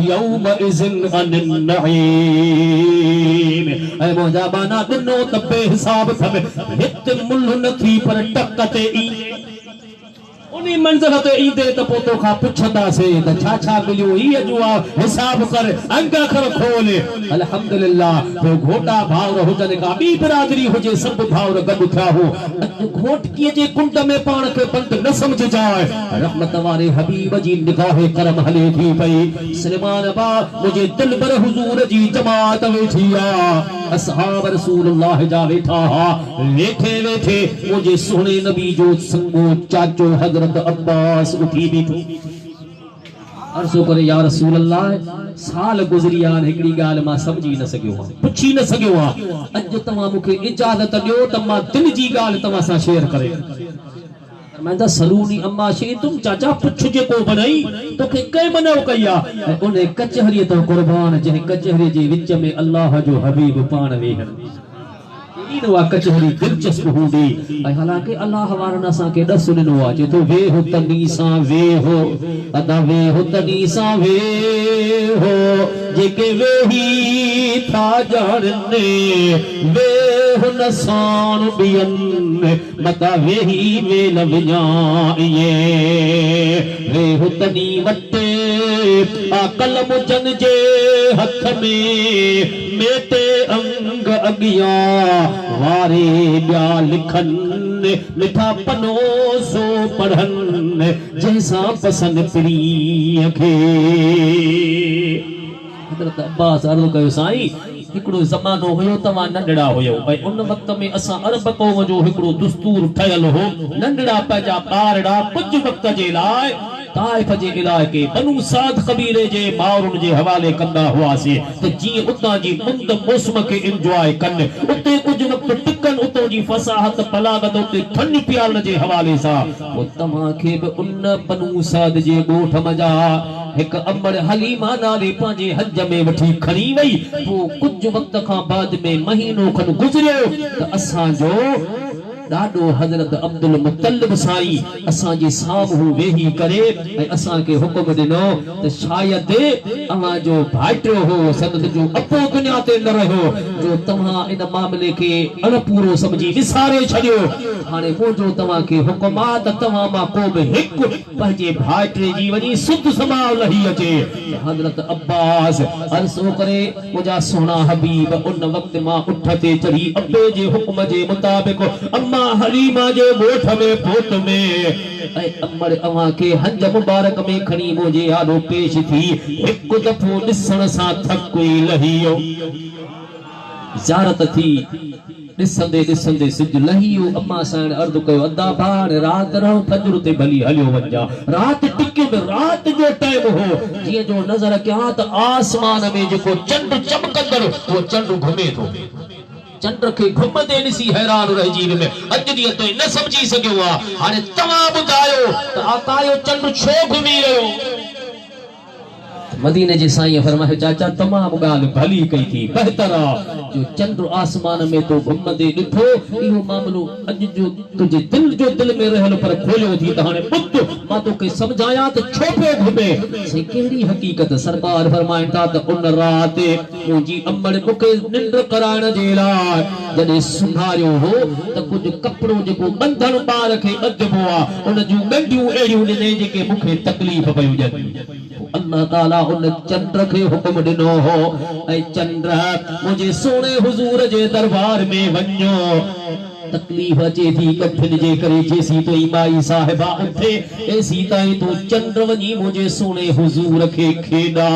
यौमइज़िन अनिन नईम ऐं मुंहिंजा बाना ॾिनो त बेहिसाब अथव हिते मुल्ह न थी पर टक ते ई उनी मंज़िल ते ईंदे त पोइ तोखां पुछंदासीं त छा छा मिलियो हीअ जो हिसाब कर अंग अखर खोल अल्हम्दुलिल्लाह पोइ घोटा भाउर हुजनि का ॿी बिरादरी हुजे सभु भाउर गॾु थिया हो घोटकीअ जे कुंड में पाण खे पंध न सम्झजाए रहमत वारे हबीब जी निगाह करम हले थी पई सलमान बा मुंहिंजे दिलबर हुजूर जी जमात वेठी आहे असहाब रसूलुल्लाह जा वेठा हा वेठे वेठे मुंहिंजे सोने नबी जो संगो चाचो हज़रत अब्बास उठी बीठो अर्ज़ो करे या रसूल अल्लाह साल गुज़रिया हिकड़ी ॻाल्हि मां समझी न सघियो पुछी न सघियो अॼु तव्हां मूंखे इजाज़त ॾियो त मां दिल जी ॻाल्हि तव्हां सां शेयर करे मैं दा सलूनी अम्मा शे तुम चाचा पुछ जेको बनई तोखे कंहिं मनो कई आहे उन कचहरी तो कुर्बान जंहिं कचहरी जे विच में अल्लाह जो हबीब पाण वेहन वा कचहरी दिलचस्प हूंदी ऐं हालांकि अल्लाह वारनि असांखे ॾस ॾिनो आहे चए थो वेहो तनी सां वेहो अदा वेहो तनी सां वेहो जेके वेही था ॼाणनि वेहो न साण ॿियनि मता वेही वेल विञाइए वेहो तनी वटे आ कलम जन जे हथ में मेटे अंग अगिया वारे ॿिया लिखन मिठा पनो सो पढ़न जैसा पसंद प्रिय खे। हज़रत अब्बास अर्ज़ु कयो साईं हिकिड़ो ज़मानो हुयो तव्हां नंढड़ा हुयो भई उन वक्त में असां अरब क़ौम जो हिकिड़ो दुस्तूर ठहियल हो नंढड़ा पंहिंजा ॿारड़ा कुझु वक्त जे लाइ ताइफ जे इलाइक़े बनु साद क़बीले जे माउरुनि जे हवाले कंदा हुआसीं त जीअं उतां जी मुंद मौसम खे इंजॉय कनि उते कुझु वक्त टिकनि उतां जी फसाहत बलागत उते ठंड पियालण जे हवाले सां पोइ तव्हांखे बि उन बनु साद जे ॻोठ मजा एक अमर हलीमा नाले पंहिंजे हज में वठी खणी वई पोइ कुझु वक्त खां बाद में महीनो खन गुज़रियो त असांजो ॾाढो हज़रत अब्दुल मुतल्लिब साईं असांजे साम्हूं वेही करे ऐं असांखे हुकुम ॾिनो त शायदि अव्हां जो भाइटियो हो संदत जो अपो दुनिया ते न रहियो जो तव्हां इन मामले खे अणपूरो समझी विसारे छॾियो हाणे मुंहिंजो तव्हांखे हुकुम आहे त तव्हां मां को बि हिकु पंहिंजे भाइटे जी वञी सुध संभाल लही अचे। हज़रत अब्बास अर्ज़ु करे मुंहिंजा सुहिणा हबीब उन वक़्त मां उठ ते चढ़ी अब्बे जे हुकुम जे मुताबिक़ अम्मा हलीमा जे ॻोठ में पोत में ऐं अमर अव्हां खे हज मुबारक में खणी मुंहिंजे आॾो पेश थी हिकु दफ़ो ॾिसण सां थक ई लही वियो ज़ियारत थी ॾिसंदे ॾिसंदे सिज लही वियो अम्मा सां अर्ज़ु कयो अदा भाण राति रहो फजर ते भली हलियो वञा राति टिकियो राति जो टाइम हो जीअं जो नज़र कयां त आसमान में जेको चंड चमकंदड़ उहो चंड घुमे थो चंद्र के घुमदे ॾिसी हैरान रहिजी वियो अॼु ॾींहं ताईं न समझी सघियो आहे हाणे तव्हां ॿुधायो त आका जो चंद्र छो घुमी रहियो। मदीने जे साईं फरमायो चाचा तमाम ॻाल्हि भली कई थी बहितर जो चंद्र आसमान में तो घुमदे ॾिठो इहो मामलो अॼु जो तुंहिंजे दिल में रहल पर खोलियो थी त हाणे ॿुध मां तोखे सम्झायां त छो पियो घुमे से कहिड़ी हक़ीक़त सरकार फरमाइनि था त उन राति मुंहिंजी अमड़ मूंखे निंड कराइण जे लाइ जॾहिं सुम्हारियो हो त कुझु कपिड़ो जेको ॿंधण ॿार खे ॿधिबो आहे उन जूं ॻंढियूं अहिड़ियूं ॾिनई जेके मूंखे तकलीफ़ पयूं ॾियनि अल्लाह ताला उन चंद्र के हुकुम ॾिनो हो ऐं चंद्र मुंहिंजे सोने हुजूर जे दरबार में वञो तकलीफ अचे थी कठिन जे करे जेसी तो माई साहिबा उठे एसी ताईं तो चंद्र वञी मुंहिंजे सोने हुजूर खे खेॾा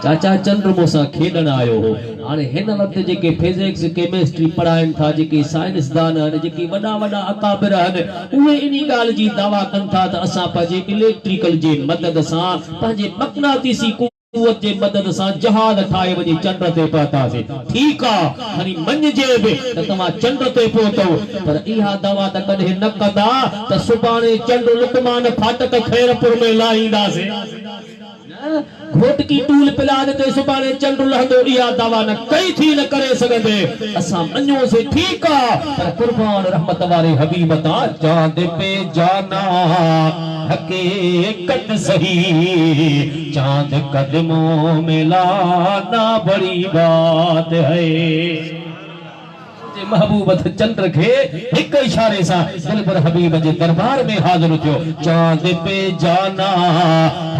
चाचा चंद्र मूंसां खेॾण आयो हो हाणे हिन वक़्तु जेके फिजिक्स केमिस्ट्री पढ़ाइनि था जेके साइंसदान आहिनि जेके वॾा वॾा अकाबिर आहिनि उहे इन ॻाल्हि जी दावा कनि था त असां पंहिंजे इलेक्ट्रिकल जे मदद सां पंहिंजे मक़नातीसी कुवत जे मदद सां जहाज ठाहे वञी चंड ते पहुतासीं ठीकु आहे हाणे मञिजे बि त तव्हां चंड ते पहुतो पर इहा दावा त कॾहिं न कंदा त सुभाणे चंड लुकमान फाटक खैरपुर में लाहींदासीं घोट की टूल पिलाद ते सुभाणे चंड लहंदो इहा दावा न कई थी न करे सघंदे असां मञो से ठीकु आहे पर कुर्बान रहमत वारे हबीब ता चांद पे जाना हकीकत सही चांद कदमों में लाना बड़ी बात है महबूब चंद्र के एक इशारे सा दिल पर हबीब जे दरबार में हाजिर थियो चांद पे जाना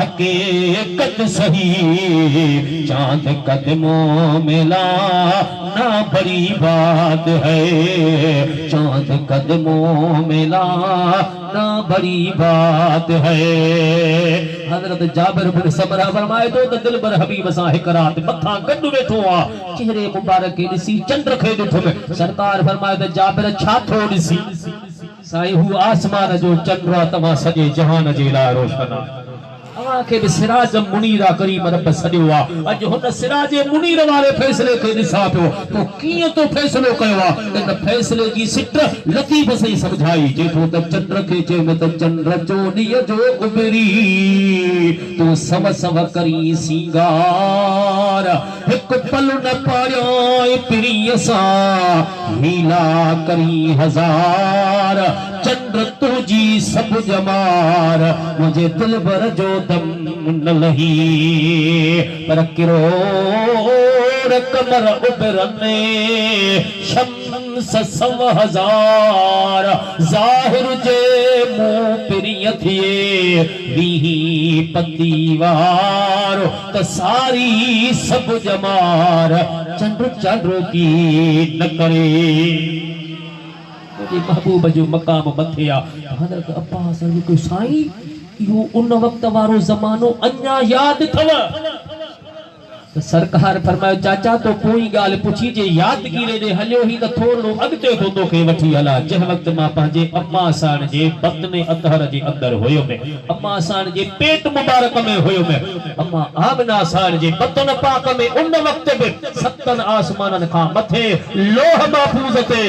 हकीकत सही चांद कदमों में लाना बड़ी बात है चांद कदमों में लाना बड़ी बात है। हजरत जाबिर बिन समरा फरमाए तो दिल पर हबीब सा हिक रात मथा गॾु वेठो आ चेहरे मुबारक के ॾिसी चंद्र खे ॾिठुमि सरकार फरमाए त जाबिर छा थो ॾिसी साईं हू आसमान जो चंद्र तव्हां सॼे जहान जे लाइ रोशन के भी सिराज मुनीरा करीम रब सदियो आ अज हुन सिराज मुनीर वाले फैसले के ॾिसां पियो तो कीअं तो फैसलो कयो आ इन फैसले जी सिट लतीफ़ सही समझाई जेको त चंद्र के चयो त चंद्र जो ॾींहं जो उबरी तू सव सव करी सिंगार हिक पल न पारियो प्रिय सा हीला करी हजार चंद्र तुझी सब जमार मुझे दिल भर जो दम न लही पर किरोड़ कमर उबरने शम्स सव हजार ज़ाहिर जे मुंह पिरिय थिए वीही पतीवार त सारी सब जमार चंद्र चंद्र की न करे मुझे महबूब जो मकाम मथे आ हदरत अब्बास को साईं यो उन वक्त वारो ज़मानो अन्या याद थव तो सरकार फरमायो चाचा तो कोई गाल पुछी जे यादगीरे जे हलियो ही त थोरो अगते तो तोखे वठी हला जह वक्त मां पंहिंजे अम्मा साण जे बतने अतहर जे अंदर हुयो में अम्मा साण जे पेट मुबारक में हुयो में अम्मा आमना साण जे बतन पाक में उन वक्त बि सतन आसमानन खां मथे लोह महफूज ते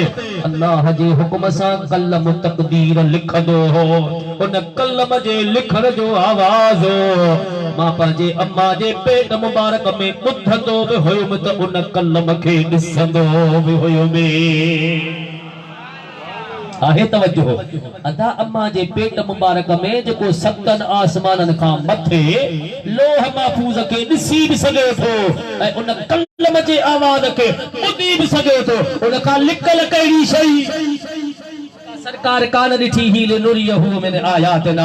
अल्लाह जे हुक्म सां कलम तकदीर लिखंदो हो उन कलम जे लिखण जो आवाज हो मां पंहिंजे अम्मा जे पेट मुबारक में ॿुधंदो बि हुयुमि त उन कलम खे ॾिसंदो बि हुयुमि आहे तवज्जो अदा अम्मा जे पेट मुबारक में जेको सतन आसमानन खां मथे लोह महफूज खे ॾिसी बि सघे थो ऐं उन कलम जे आवाज़ खे ॿुधी बि सघे थो उन खां लिकल कहिड़ी शइ सरकार कान ॾिठी ही लिनुरियहु मिन आयातिना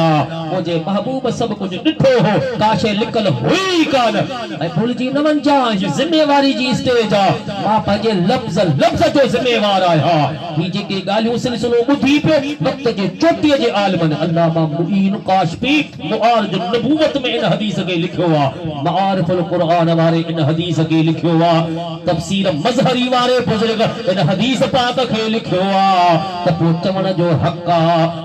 मुझे महबूब सब कुछ ॾिठो हो काशे लिकल हुई कान ऐं भुलिजी न वञा ज़िम्मेवारी जी स्टेज आ मां पंहिंजे लफ़्ज़ लफ़्ज़ जो ज़िम्मेवार आहियां ही जेके ॻाल्हियूं सिलसिलो ॿुधी पियो वक़्त जे चोटीअ जे आलमन अल्लामा मुईन काशफी मुआरिज नबूवत में इन हदीस खे लिखियो आहे मारिफुल क़ुरान वारे इन हदीस खे लिखियो आहे तफसीर मज़हरी वारे बुज़ुर्ग इन हदीस पाक खे लिखियो आहे त पोइ चवण जो हक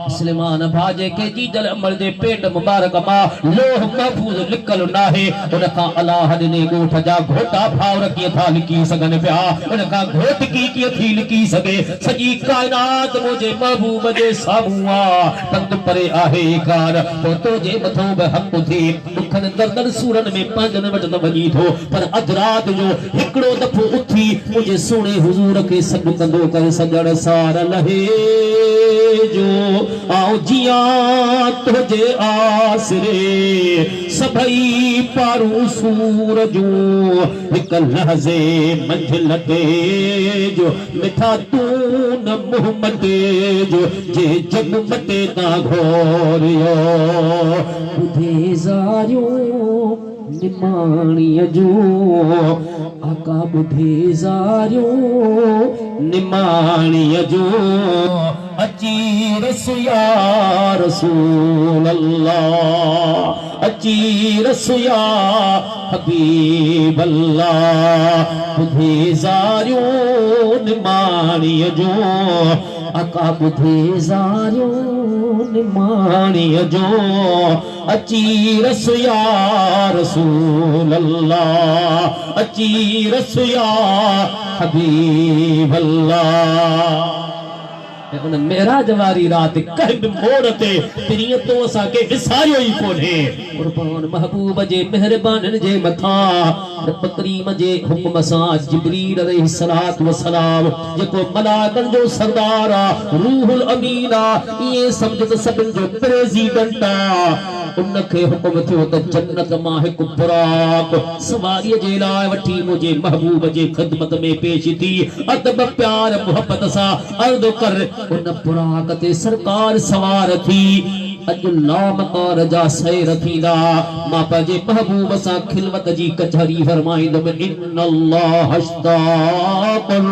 मुस्लमान भाजे के जीजल अमल दे पेट मुबारक मां लोह महफूज लिकल नाहे उन का अल्लाह ने गोठ जा घोटा भाव रखी था लिखी सगन पिया उन का घोट की थी लिखी सके सजी कायनात मुझे महबूब जे सामुआ तंग परे आहे कार तो जे मथो बे हक थी दुखन दर्दन सूरन में पंजन वटन वनी थो पर अधरात जो हिकड़ो दफो उठी मुझे सोने हुजूर के सॾु कंदो कर सजण सार लहे जो आओ जिया तुझे आसरे सभई पारू सूरजू हिक लहज़े मंझिल ते जो मिठा तू न मुंह मटे जो जे जग मटे ना घोरियो ॿुधे ज़ारियूं निमाणीअ जो आका ॿुधे ज़ारियूं निमाणीअ जो अची रस या रसूल अल्लाह अची रस या हबीब अल्लाह ॿुधे ज़ारियूं निमाणीअ जो आका ॿुधे ज़ारियूं निमाणीअ जो अची रस या रसूल अल्लाह अची रस या हबीब अल्लाह उन मेराज वारी रात कह भी मोड़ ते पिरिय तो असा के विसारियो ही कोने कुर्बान महबूब जे मेहरबानन जे मथा तकरीम जे हुक्म सा जिब्रील अलैहिस्सलातु वस्सलाम जेको मलाकन जो सरदार रूहुल अमीना ये समझ सबिन जो प्रेसिडेंट उनखे हुक्म थियो त जन्नत मां हिकु बुराक सवारीअ जे लाइ वठी मुंहिंजे महबूब जे ख़िदमत में पेश थी अदब प्यार मोहब्बत सां अर्ज़ कर उन बुराक ते सरकार सवार थी अॼु लामकार जा सैर थींदा मां पंहिंजे महबूब सां खिलवत जी कचहरी फरमाईंदुमि इन्नल्लाह अश्ताक़ुल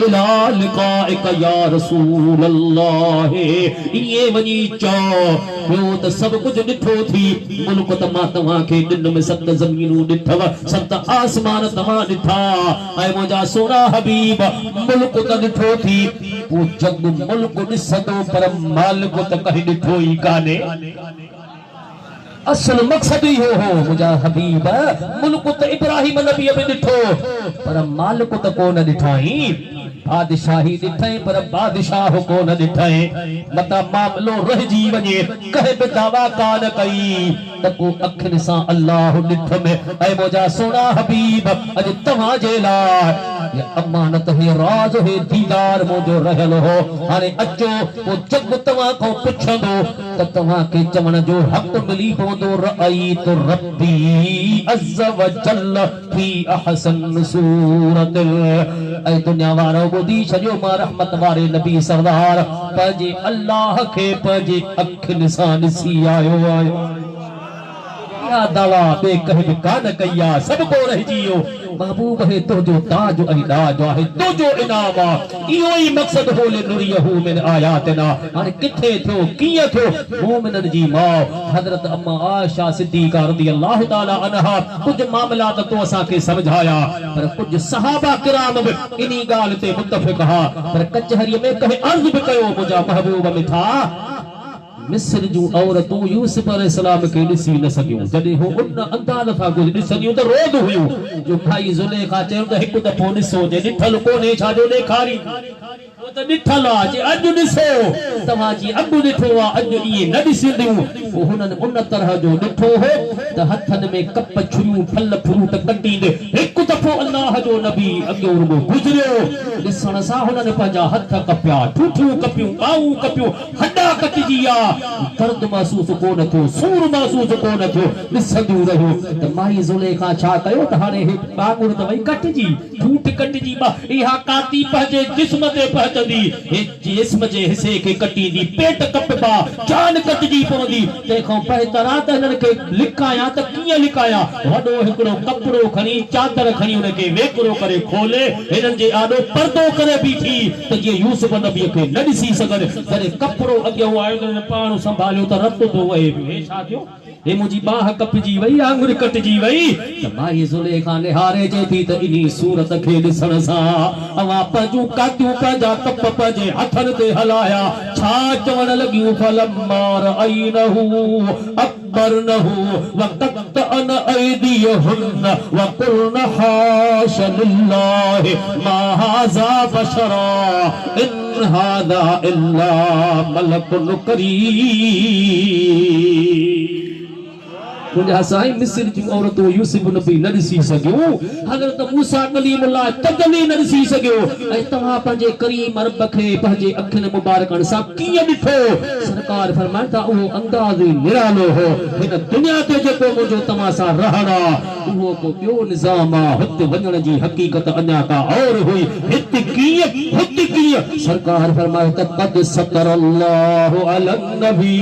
इला लिक़ाइक या रसूल अल्लाह इए वञी चओ ॿियो त सभु कुझु ॾिठो थी मुल्क त मां तव्हांखे ॾिनुमि सत ज़मीनूं ॾिठव सत आसमान तव्हां ॾिठा ऐं मुंहिंजा सोना हबीब मुल्क त ॾिठो थी पोइ जग मुल्क ॾिसंदो पर मालिक त कहीं ॾिठो ई कान्हे असल मकसद ही हो मुझा हबीब मुल्क तो इब्राहिम नबी भी ॾिठो पर मालिक तो कोन ॾिठाई बादशाही ॾिठई पर बादशाह कोन ॾिठई मता मामलो रहिजी वञे कहे बि दावा कान कई त को अखियुनि सां अल्लाह ॾिठ में ऐं मुंहिंजा सोना हबीब अॼु तव्हां जे लाइ ये अमानत है राज है दीदार मुझो रहल हो हाने अचो वो जग तवा को पुछंदो त तवा के चवण जो हक मिली पवंदो रई तो रब्बी अज़्ज़ व जल्ल फी अहसन सूरत ऐ दुनिया वारो बुधी छजो मा रहमत वारे नबी सरदार पजे अल्लाह के पजे अख निशान सी आयो आयो या दवा बे कह कान कया सब को रह जियो महबूब है तो जो ताज इलाज है तो जो इनाम इहो ही मकसद हो ले नुरियहु मिन आयातना हाने किथे थियो किए थियो मोमिनन जी मां हजरत अम्मा आयशा सिद्दीका रदियल्लाहु ताला अन्हा कुछ मामलात तो असा के समझाया पर कुछ सहाबा किराम भी इनी गाल ते मुत्तफिक हा पर कचहरी में कहे अर्ज भी कयो मुजा महबूब मिठा मिस्र जूं औरतूं यूसुफ अलैहिस्सलाम के ॾिसी न सघियूं जॾहिं हू उन अंदाज़ सां कुझु ॾिसंदियूं त रोद हुयूं जो भाई ज़ुलेखा चयो त हिकु दफ़ो ॾिसो जे ॾिठल कोन्हे छाजो ॾेखारी वो त ॾिठल आहे जे अॼु ॾिसो तव्हांजी अॻु ॾिठो आहे अॼु इहे न ॾिसंदियूं पोइ हुननि उन तरह जो ॾिठो हो त हथनि में कप छुरियूं फल फ्रूट कटींदे हिकु दफ़ो अल्लाह जो नबी अॻियो रुगो गुज़रियो ॾिसण सां हुननि पंहिंजा हथ कपिया ठूठियूं कपियूं ॿाहूं कपियूं हॾा कटिजी विया दर्द महसूस कोन थियो सूर महसूस कोन थियो ॾिसंदियूं रहियूं त माई ज़ुलेखा छा कयो त हाणे हे बांगुर त वई कटिजी ठूठ कटिजी इहा काती पंहिंजे जिस्म ते पहुचंदी हे जिस्म जे हिसे खे कटींदी पेट कपबा जान कटिजी पवंदी तंहिंखां बहितर आहे त हिननि खे लिकाया त कीअं लिकाया वॾो हिकिड़ो कपिड़ो खणी चादर खणी हुनखे वेकिरो करे खोले हिननि जे आॾो पर्दो करे बीठी त जीअं यूसुफ नबीअ खे न ॾिसी सघनि जॾहिं कपिड़ो अॻियां आयो पाण संभालियो त रत थो वहे पियो छा थियो हे मुंहिंजी बाह कपजी वई आंगुर कटजी वई त माई ज़ुलेखा निहारे जे थी त इनी सूरत खे ॾिसण सां अवां पंहिंजूं कातियूं पंहिंजा कप पंहिंजे हथनि ते हलाया छा चवण लॻियूं फलम्मा रअयनहु अकबरनहु वक़तअन अयदियहुन वक़ुल्न हाश लिल्लाहि मा हाज़ा बशरा इन हाज़ा इल्ला मलकुन करीम मुझा साईं मिस्र जी औरतों यूसुफ नबी न ॾिसी सघियो हज़रत मूसा कलीमुल्लाह तजली न ॾिसी सघियो ऐं तव्हां पंहिंजे करीम रब खे पंहिंजे अखियुनि मुबारकनि सां कीअं ॾिठो सरकार फरमाए था उहो अंदाज़ ई निरालो हो हिन दुनिया ते जेको मुंहिंजो तव्हां सां रहण आहे उहो को ॿियो निज़ाम आहे हुते वञण जी हक़ीक़त अञा का और हुई हिते कीअं सरकार फरमाए त क़द सतरल्लाहु अलन नबी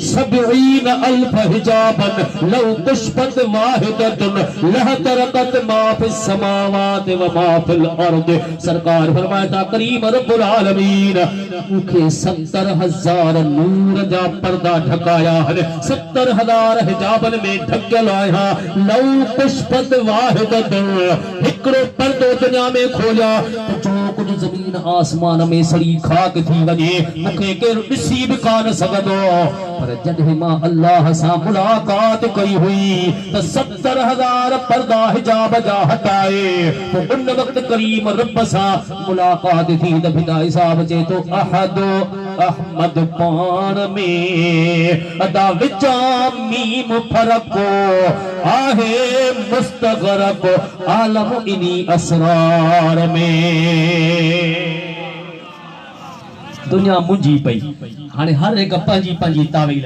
70 अल्फ हिजाबन लौ कुशबत वाहिदतुन लहतरकत मा फिस समावात व मा फिल अर्द सरकार फरमाता करीम रब्बुल आलमीन मूंखे 70,000 नूर जा पर्दा ढकाया है 70,000 हिजाबन में ढकियल आया लौ कुशबत वाहिदतुन हिकड़ो पर्दो दुनिया में खोलिया जो कुछ जमीन आसमान में सड़ी खाक थी वने मूंखे केर ॾिसी भी कान सघंदो पर जॾहिं मां अल्लाह सां मुलाकात कई हुई त 70,000 पर्दा हिजाब जा हटाए तो उन वक्त करीम रब सां मुलाकात थी त बिदाई साहब जे तो अहद अहमद पान में अदा विचा मीम फरक आहे मुस्तगरक आलम इनी असरार में दुनिया मुंझी पई हाणे हर एक पंहिंजी पंहिंजी तावील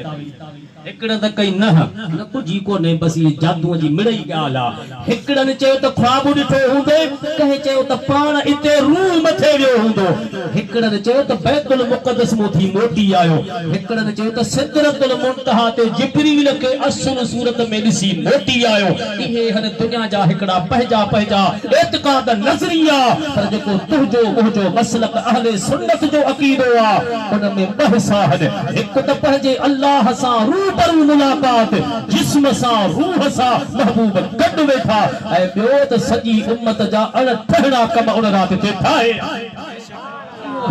हिकड़े त कई न कुझी कोन्हे बस ये जादूअ जी मिड़ई ॻाल्हि आहे हिकड़नि चयो त ख्वाब ॾिठो हूंदो कंहिं चयो त पाण इते रूह मथे वियो हूंदो हिकड़नि चयो त बैतुल मुक़द्दस मां थी मोटी आयो हिकड़नि चयो त सिदरतुल मुंतहा ते जिब्रील खे असुल सूरत में ॾिसी मोटी आयो इहे हन दुनिया जा हिकड़ा पंहिंजा एतिक़ाद नज़रिया पर जेको तुंहिंजो मुंहिंजो मसलक अहले सुन्नत जो अक़ीदो आहे उन में बहस आहे हिकु त पंहिंजे अल्लाह सां रूह पर मुलाकात जिस्म सा रूह सा महबूब गॾु वेठा ऐं ॿियो त सॼी उम्मत जा अणठहड़ा कम उन राति ते ठाहे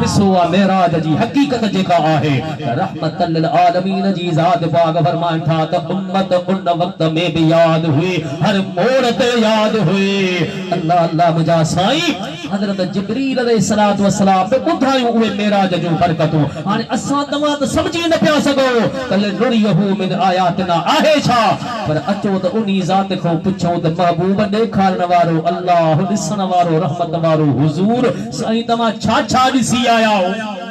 हिस्सो आहे मेराज जी हक़ीक़त जेका आहे रहमतल लिल आलमीन जी ज़ात पाक फरमाइनि था त उम्मत उन वक्त में भी याद हुई हर मोड़ ते याद हुई अल्लाह अल्लाह मुंहिंजा साईं हज़रत जिब्रील अलैहिस्सलातु वस्सलाम ते ॿुधायूं उहे मेराज जूं बरकतूं हाणे असां तव्हां त समझी न पिया सघो कल नुरियहु मिन आयातना आहे छा पर अचो त उन्ही ज़ात खां पुछूं त महबूब ॾेखारण वारो अल्लाह ॾिसण वारो रहमत वारो हुज़ूर साईं तव्हां छा छा ॾिसी आया हो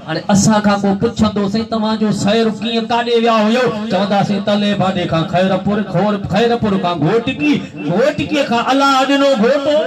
हाणे असां खां को पुछंदो साईं तव्हांजो सैर कीअं काॾे विया हुयो चवंदासीं तले भाॾे खां खैरपुर खां घोटकीअ खां अलाह ॾिनो घोटो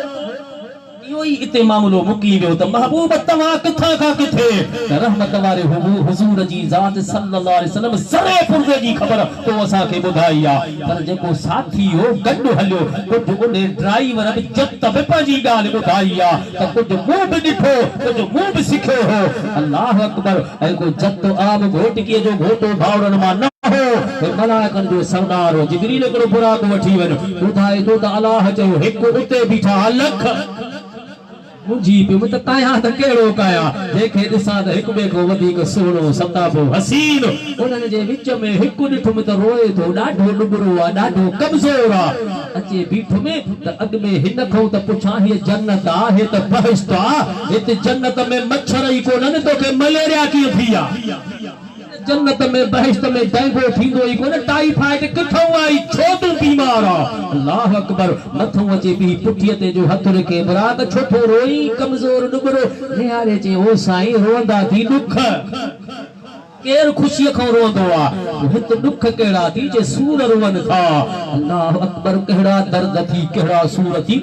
इहो ई इते मामलो मुकी वियो त महबूब तव्हां किथां खां किथे त रहमत वारे हुज़ूर जी ज़ात सल्लल्लाहु अलैहि वसल्लम सरे पुर्ज़े जी ख़बर तो असांखे ॿुधाई आहे पर जेको साथी हो गॾु हलियो कुझु उन ड्राइवर बि जत बि पंहिंजी ॻाल्हि ॿुधाई आहे त कुझु मूं बि ॾिठो कुझु मूं बि सिखियो हो अल्लाह अकबर ऐं को जत आम घोटकीअ जो घोटो भाउरनि मां न हो मलाइकनि जो सरदार हो जिब्रील हिकिड़ो बुराक वठी वञ ॿुधाए थो त अल्लाह चयो हिकु उते बीठा लख मुंहिंजी पियो त काया त कहिड़ो काया जंहिंखे ॾिसां त हिकु ॿिए खां वधीक सुहिणो सताबो हसीन उन्हनि जे विच में हिकु ॾिठुमि त रोए थो ॾाढो ॾुबरो आहे ॾाढो कमज़ोर आहे अचे बीठुमि त अॻु में हिन खां त पुछां हीअ जन्नत आहे त बहिश्त आहे हिते जन्नत में मच्छर ई कोन्हनि तोखे मलेरिया कीअं थी आहे जन्नत में बहिश्त में डेंगू थींदो ई कोन टाइफाइड किथों आई छो तू बीमार आ अल्लाह अकबर मथों अचे पी पुठीअ ते जो हथ रखे बराक छो थो रोई कमज़ोर ॾुबरो निहारे चे ओ साईं रोंदा थी दुख केर खुशीअ खां रोंदो आहे हिते दुख कहिड़ा थी जे सूर रोवन था अल्लाह अकबर कहिड़ा दर्द थी कहिड़ा सूर थी